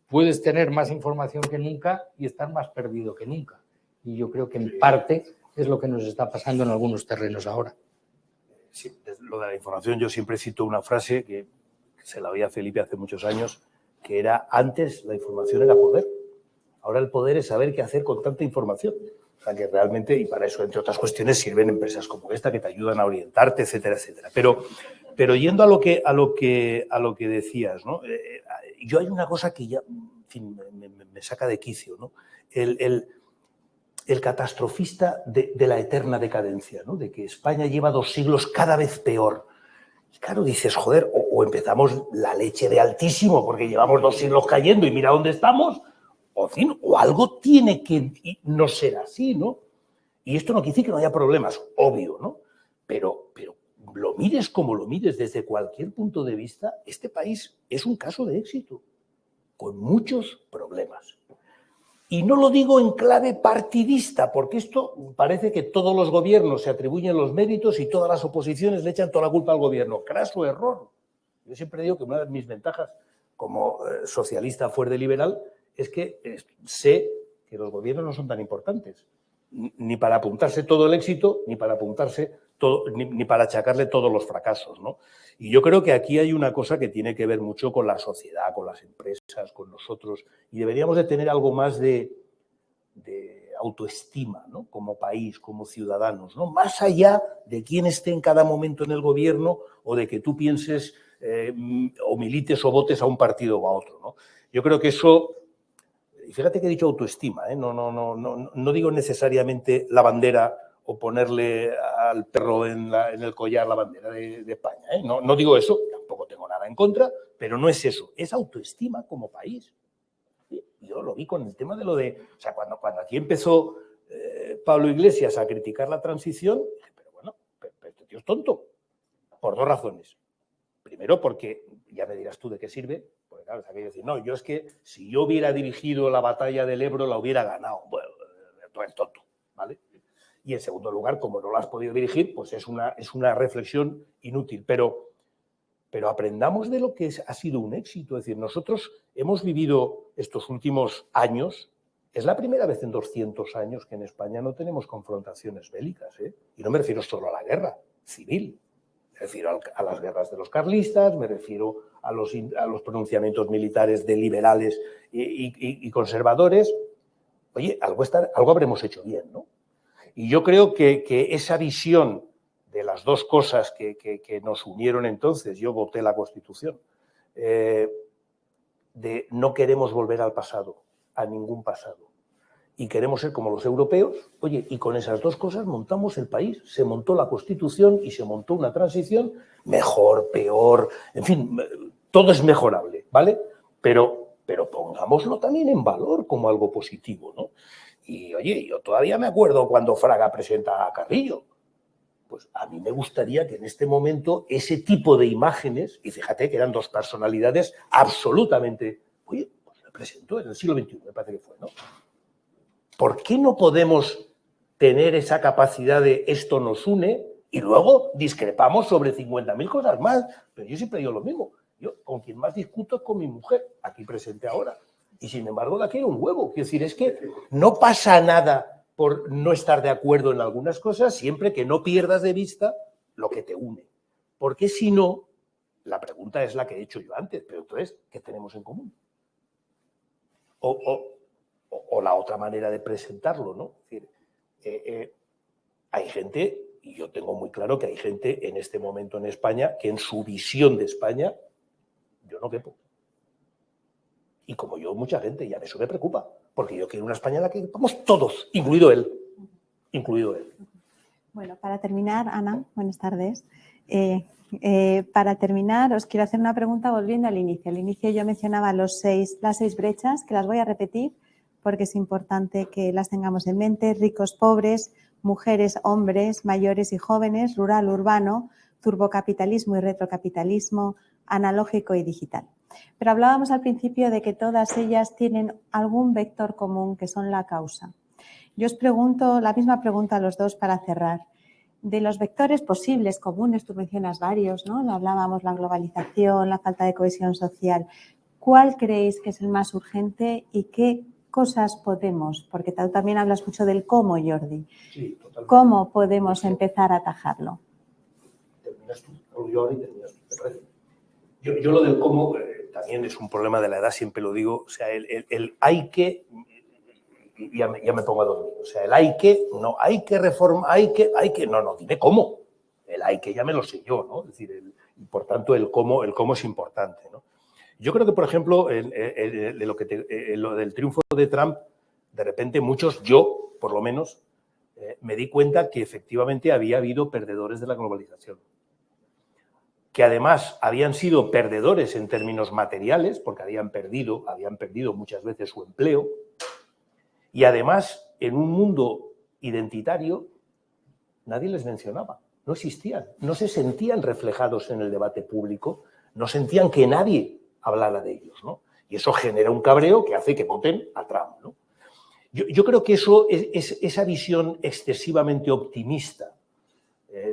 S3: Puedes tener más información que nunca y estar más perdido que nunca. Y yo creo que en parte es lo que nos está pasando en algunos terrenos ahora.
S2: Sí, lo de la información, yo siempre cito una frase que se la oí a Felipe hace muchos años, que era, antes la información era poder. Ahora el poder es saber qué hacer con tanta información. O sea, que realmente, y para eso, entre otras cuestiones, sirven empresas como esta que te ayudan a orientarte, etcétera, etcétera. Pero yendo a lo que decías, ¿no? Yo hay una cosa que ya, en fin, me saca de quicio, ¿no? El catastrofista de la eterna decadencia, ¿no? De que España lleva 2 siglos cada vez peor. Y claro, dices, joder, o empezamos la leche de altísimo porque llevamos 2 siglos cayendo y mira dónde estamos, o, en fin, o algo tiene que no ser así, ¿no? Y esto no quiere decir que no haya problemas, obvio, ¿no? Pero lo mires como lo mires desde cualquier punto de vista, este país es un caso de éxito, con muchos problemas. Y no lo digo en clave partidista, porque esto parece que todos los gobiernos se atribuyen los méritos y todas las oposiciones le echan toda la culpa al gobierno. Craso error. Yo siempre digo que una de mis ventajas como socialista fuerte liberal es que sé que los gobiernos no son tan importantes, ni para apuntarse todo el éxito, ni para apuntarse todo, ni para achacarle todos los fracasos, ¿no? Y yo creo que aquí hay una cosa que tiene que ver mucho con la sociedad, con las empresas, con nosotros, y deberíamos de tener algo más de autoestima, ¿no? Como país, como ciudadanos, ¿no? Más allá de quién esté en cada momento en el gobierno o de que tú pienses o milites o votes a un partido o a otro, ¿no? Yo creo que eso, y fíjate que he dicho autoestima, ¿eh? No digo necesariamente la bandera o ponerle al perro en el collar la bandera de España, ¿eh? No digo eso, tampoco tengo nada en contra, pero no es eso, es autoestima como país. Yo lo vi con el tema de lo de, o sea, cuando aquí empezó Pablo Iglesias a criticar la transición, dije, pero bueno, pero este tío es tonto, por 2 razones. Primero, porque, ya me dirás tú de qué sirve, porque claro, es aquello de decir, no, yo es que si yo hubiera dirigido la batalla del Ebro la hubiera ganado. Bueno, tú eres tonto, ¿vale? Y en segundo lugar, como no la has podido dirigir, pues es una reflexión inútil. Pero aprendamos de lo que ha sido un éxito. Es decir, nosotros hemos vivido estos últimos años, es la primera vez en 200 años que en España no tenemos confrontaciones bélicas, ¿eh? Y no me refiero solo a la guerra civil, me refiero a las guerras de los carlistas, me refiero a los pronunciamientos militares de liberales y conservadores. Oye, algo habremos hecho bien, ¿no? Y yo creo que esa visión de las 2 cosas que nos unieron entonces, yo voté la Constitución, de no queremos volver al pasado, a ningún pasado, y queremos ser como los europeos, oye, y con esas 2 cosas montamos el país, se montó la Constitución y se montó una transición, mejor, peor, en fin, todo es mejorable, ¿vale? Pero pongámoslo también en valor como algo positivo, ¿no? Y, oye, yo todavía me acuerdo cuando Fraga presenta a Carrillo. Pues a mí me gustaría que en este momento ese tipo de imágenes, y fíjate que eran 2 personalidades absolutamente, oye, pues le presentó en el siglo XXI, me parece que fue, ¿no? ¿Por qué no podemos tener esa capacidad de esto nos une Y luego discrepamos sobre 50.000 cosas más. Pero yo siempre digo lo mismo. Yo con quien más discuto es con mi mujer, aquí presente ahora. Y sin embargo la quiero un huevo. Quiero decir, es que no pasa nada por no estar de acuerdo en algunas cosas siempre que no pierdas de vista lo que te une. Porque si no, la pregunta es la que he hecho yo antes, pero entonces, ¿qué tenemos en común? O la otra manera de presentarlo, ¿no? Es decir, hay gente, y yo tengo muy claro que hay gente en este momento en España que en su visión de España yo no quepo. Y como yo, mucha gente, y a eso me preocupa, porque yo quiero una España en la que vamos todos, incluido él. Incluido él.
S1: Bueno, para terminar, Ana, buenas tardes. Para terminar, os quiero hacer una pregunta volviendo al inicio. Al inicio yo mencionaba las 6 brechas, que las voy a repetir porque es importante que las tengamos en mente. Ricos, pobres, mujeres, hombres, mayores y jóvenes, rural, urbano, turbocapitalismo y retrocapitalismo, analógico y digital. Pero hablábamos al principio de que todas ellas tienen algún vector común, que son la causa. Yo os pregunto la misma pregunta a los dos para cerrar. De los vectores posibles, comunes, tú mencionas varios, ¿no? Hablábamos la globalización, la falta de cohesión social. ¿Cuál creéis que es el más urgente y qué cosas podemos? Porque tú también hablas mucho del cómo, Jordi.
S2: Sí, totalmente.
S1: ¿Cómo podemos empezar a atajarlo?
S2: Terminas tú, Jordi, terminas tú, ¿te parece? Yo lo del cómo también es un problema de la edad, siempre lo digo. O sea, el hay que... Y ya me pongo a dormir. O sea, el hay que, no, hay que reformar, hay que, no, dime cómo. El hay que ya me lo sé yo, ¿no? Es decir, y por tanto el cómo es importante, ¿no? Yo creo que, por ejemplo, lo del triunfo de Trump, de repente muchos, yo por lo menos, me di cuenta que efectivamente había habido perdedores de la globalización. Que además habían sido perdedores en términos materiales, porque habían perdido muchas veces su empleo. Y además, en un mundo identitario, nadie les mencionaba, no existían, no se sentían reflejados en el debate público, no sentían que nadie hablara de ellos, ¿no? Y eso genera un cabreo que hace que voten a Trump, ¿no? Yo creo que eso es esa visión excesivamente optimista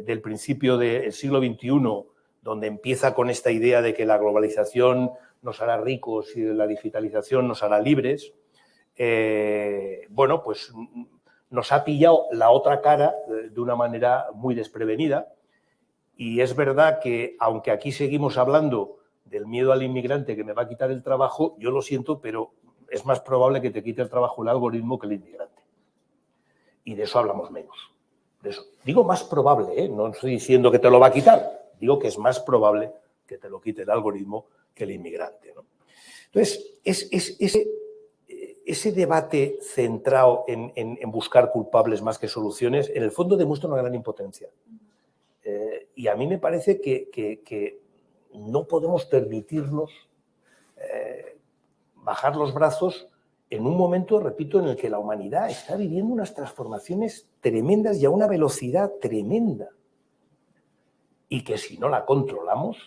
S2: del principio del siglo XXI, donde empieza con esta idea de que la globalización nos hará ricos y la digitalización nos hará libres. Bueno, pues nos ha pillado la otra cara de una manera muy desprevenida y es verdad que aunque aquí seguimos hablando del miedo al inmigrante que me va a quitar el trabajo, yo lo siento, pero es más probable que te quite el trabajo el algoritmo que el inmigrante. Y de eso hablamos menos. De eso. Digo más probable, no estoy diciendo que te lo va a quitar, digo que es más probable que te lo quite el algoritmo que el inmigrante, ¿no? Entonces, ese debate centrado en buscar culpables más que soluciones, en el fondo demuestra una gran impotencia. Y a mí me parece que no podemos permitirnos bajar los brazos en un momento, repito, en el que la humanidad está viviendo unas transformaciones tremendas y a una velocidad tremenda. Y que si no la controlamos,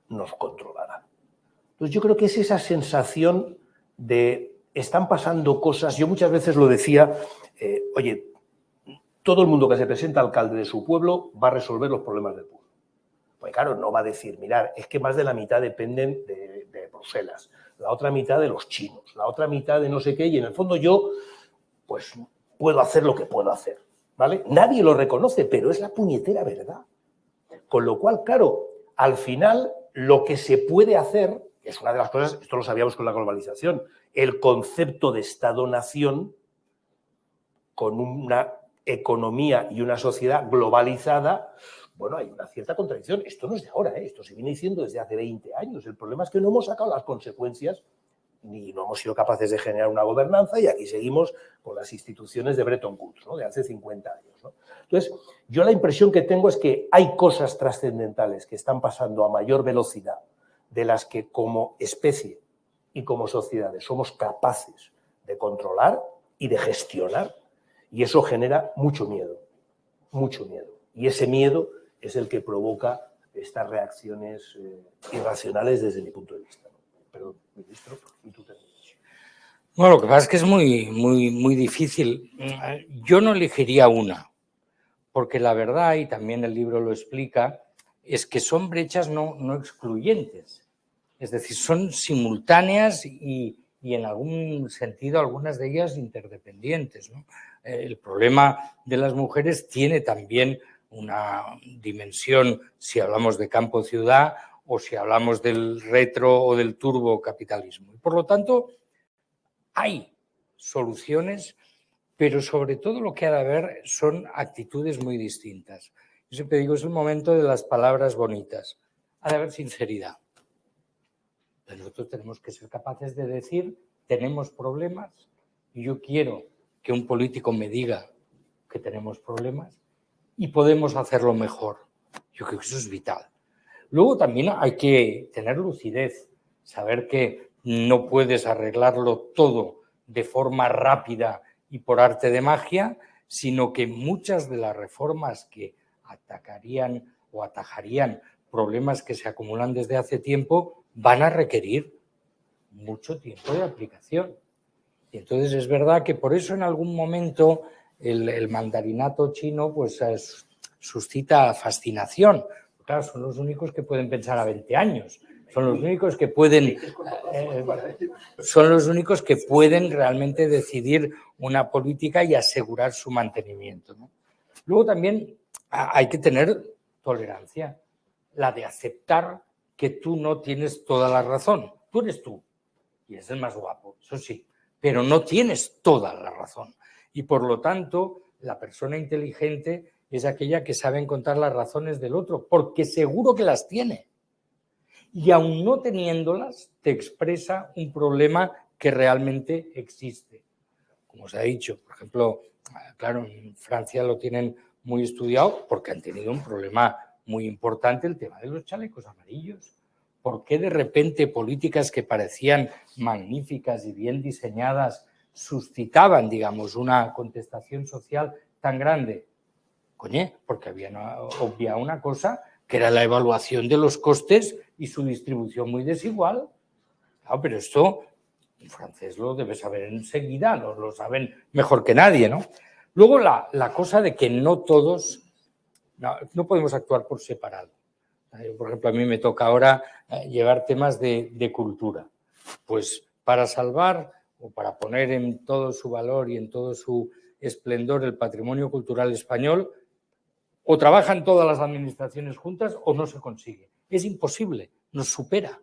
S2: nos controlará. Entonces yo creo que es esa sensación de... Están pasando cosas, yo muchas veces lo decía, oye, todo el mundo que se presenta alcalde de su pueblo va a resolver los problemas del pueblo. Pues claro, no va a decir, mirad, es que más de la mitad dependen de Bruselas, la otra mitad de los chinos, la otra mitad de no sé qué, y en el fondo yo, pues, puedo hacer lo que puedo hacer, ¿vale? Nadie lo reconoce, pero es la puñetera verdad. Con lo cual, claro, al final, lo que se puede hacer, que es una de las cosas, esto lo sabíamos con la globalización, el concepto de Estado-nación con una economía y una sociedad globalizada, bueno, hay una cierta contradicción. Esto no es de ahora, esto se viene diciendo desde hace 20 años. El problema es que no hemos sacado las consecuencias ni no hemos sido capaces de generar una gobernanza y aquí seguimos con las instituciones de Bretton Woods, ¿no? De hace 50 años, ¿no? Entonces, yo la impresión que tengo es que hay cosas trascendentales que están pasando a mayor velocidad de las que como especie y como sociedades somos capaces de controlar y de gestionar, y eso genera mucho miedo, y ese miedo es el que provoca estas reacciones irracionales desde mi punto de vista, ¿no? Perdón, ministro, y tú terminas.
S3: Bueno, lo que pasa es que es muy difícil. Yo no elegiría una, porque la verdad, y también el libro lo explica, es que son brechas no excluyentes. Es decir, son simultáneas y en algún sentido algunas de ellas interdependientes, ¿no? El problema de las mujeres tiene también una dimensión, si hablamos de campo-ciudad o si hablamos del retro o del turbocapitalismo. Por lo tanto, hay soluciones, pero sobre todo lo que ha de haber son actitudes muy distintas. Yo siempre digo, es el momento de las palabras bonitas. Ha de haber sinceridad. Nosotros tenemos que ser capaces de decir, tenemos problemas, y yo quiero que un político me diga que tenemos problemas y podemos hacerlo mejor. Yo creo que eso es vital. Luego también hay que tener lucidez, saber que no puedes arreglarlo todo de forma rápida y por arte de magia, sino que muchas de las reformas que atacarían o atajarían problemas que se acumulan desde hace tiempo van a requerir mucho tiempo de aplicación. Y entonces es verdad que por eso en algún momento el mandarinato chino pues suscita fascinación. Claro, son los únicos que pueden pensar a 20 años. Son los únicos que pueden realmente decidir una política y asegurar su mantenimiento, ¿no? Luego también hay que tener tolerancia, la de aceptar que tú no tienes toda la razón. Tú eres tú y es el más guapo, eso sí, pero no tienes toda la razón. Y por lo tanto, la persona inteligente es aquella que sabe encontrar las razones del otro, porque seguro que las tiene. Y aun no teniéndolas, te expresa un problema que realmente existe. Como se ha dicho, por ejemplo, claro, en Francia lo tienen muy estudiado porque han tenido un problema muy importante, el tema de los chalecos amarillos. ¿Por qué de repente políticas que parecían magníficas y bien diseñadas suscitaban, digamos, una contestación social tan grande? Coño, porque habían obviado una cosa que era la evaluación de los costes y su distribución muy desigual. Claro, pero esto un francés lo debe saber enseguida, lo saben mejor que nadie, ¿no? Luego la cosa de que no todos, no podemos actuar por separado. Por ejemplo, a mí me toca ahora llevar temas de cultura. Pues para salvar o para poner en todo su valor y en todo su esplendor el patrimonio cultural español, o trabajan todas las administraciones juntas o no se consigue. Es imposible, nos supera.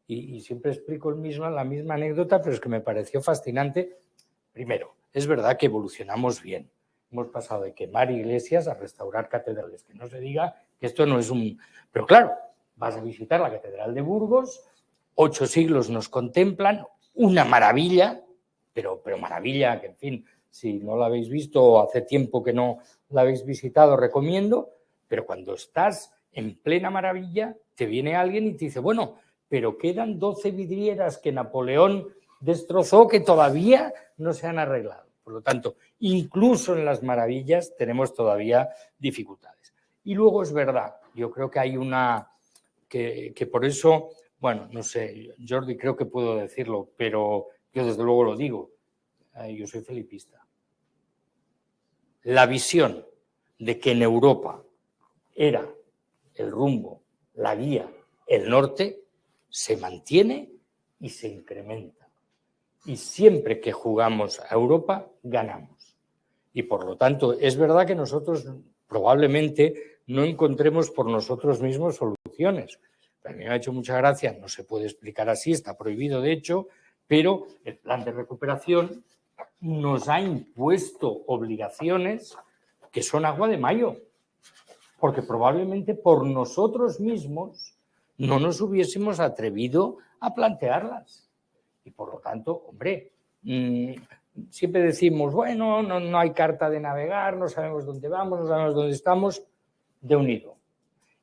S3: Y siempre explico la misma anécdota, pero es que me pareció fascinante. Primero, es verdad que evolucionamos bien. Hemos pasado de quemar iglesias a restaurar catedrales. Que no se diga que esto no es un... Pero claro, vas a visitar la Catedral de Burgos, 8 siglos nos contemplan, una maravilla, pero maravilla, que en fin, si no la habéis visto o hace tiempo que no la habéis visitado, recomiendo, pero cuando estás en plena maravilla, te viene alguien y te dice, bueno, pero quedan 12 vidrieras que Napoleón destrozó que todavía no se han arreglado. Por lo tanto, incluso en las maravillas tenemos todavía dificultades. Y luego es verdad, yo creo que hay una... que por eso, bueno, no sé, Jordi, creo que puedo decirlo, pero yo desde luego lo digo, yo soy felipista. La visión de que en Europa era el rumbo, la guía, el norte, se mantiene y se incrementa. Y siempre que jugamos a Europa, ganamos. Y por lo tanto, es verdad que nosotros probablemente no encontremos por nosotros mismos soluciones. A mí me ha hecho mucha gracia, no se puede explicar así, está prohibido de hecho, pero el plan de recuperación nos ha impuesto obligaciones que son agua de mayo, porque probablemente por nosotros mismos no nos hubiésemos atrevido a plantearlas. Y por lo tanto, hombre, siempre decimos, bueno, no hay carta de navegar, no sabemos dónde vamos, no sabemos dónde estamos, de unido.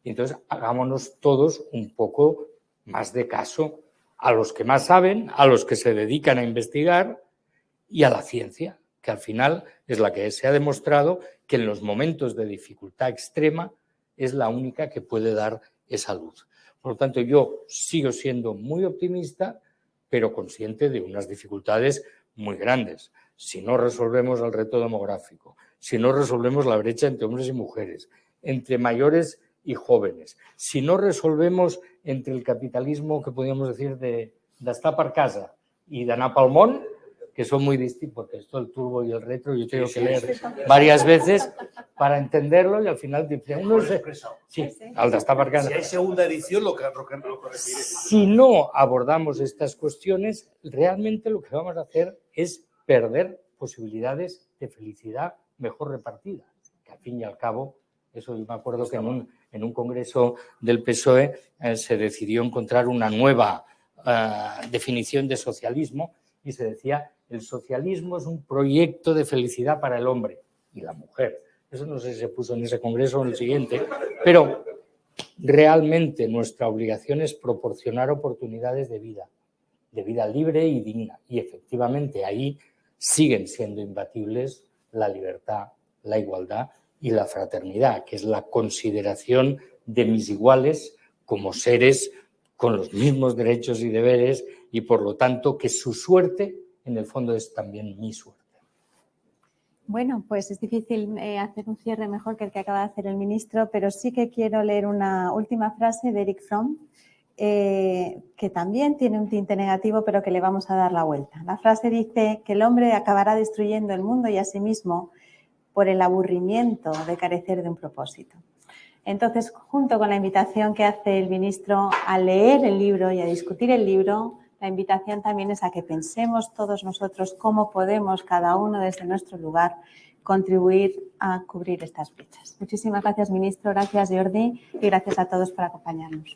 S3: Y entonces hagámonos todos un poco más de caso a los que más saben, a los que se dedican a investigar y a la ciencia, que al final es la que se ha demostrado que en los momentos de dificultad extrema es la única que puede dar esa luz. Por lo tanto, yo sigo siendo muy optimista, pero consciente de unas dificultades muy grandes. si no resolvemos el reto demográfico, si no resolvemos la brecha entre hombres y mujeres, entre mayores y jóvenes, si no resolvemos entre el capitalismo que podríamos decir d'estar per casa y d'anar pel món, que son muy distintos, porque esto el turbo y el retro yo tengo que leer varias veces para entenderlo y al final dice uno sí, al d'estar per casa.
S2: Si hay segunda edición, lo corregiré.
S3: Si no abordamos estas cuestiones, realmente lo que vamos a hacer es perder posibilidades de felicidad mejor repartidas, que al fin y al cabo, eso yo me acuerdo que en un congreso del PSOE se decidió encontrar una nueva definición de socialismo y se decía el socialismo es un proyecto de felicidad para el hombre y la mujer. Eso no sé si se puso en ese congreso o en el siguiente, pero realmente nuestra obligación es proporcionar oportunidades de vida libre y digna. Y efectivamente ahí siguen siendo imbatibles la libertad, la igualdad y la fraternidad, que es la consideración de mis iguales como seres con los mismos derechos y deberes y por lo tanto que su suerte en el fondo es también mi suerte.
S1: Bueno, pues es difícil hacer un cierre mejor que el que acaba de hacer el ministro, pero sí que quiero leer una última frase de Erich Fromm, que también tiene un tinte negativo, pero que le vamos a dar la vuelta. La frase dice que el hombre acabará destruyendo el mundo y a sí mismo por el aburrimiento de carecer de un propósito. Entonces, junto con la invitación que hace el ministro a leer el libro y a discutir el libro, la invitación también es a que pensemos todos nosotros cómo podemos, cada uno desde nuestro lugar, contribuir a cubrir estas brechas. Muchísimas gracias, ministro. Gracias, Jordi. Y gracias a todos por acompañarnos.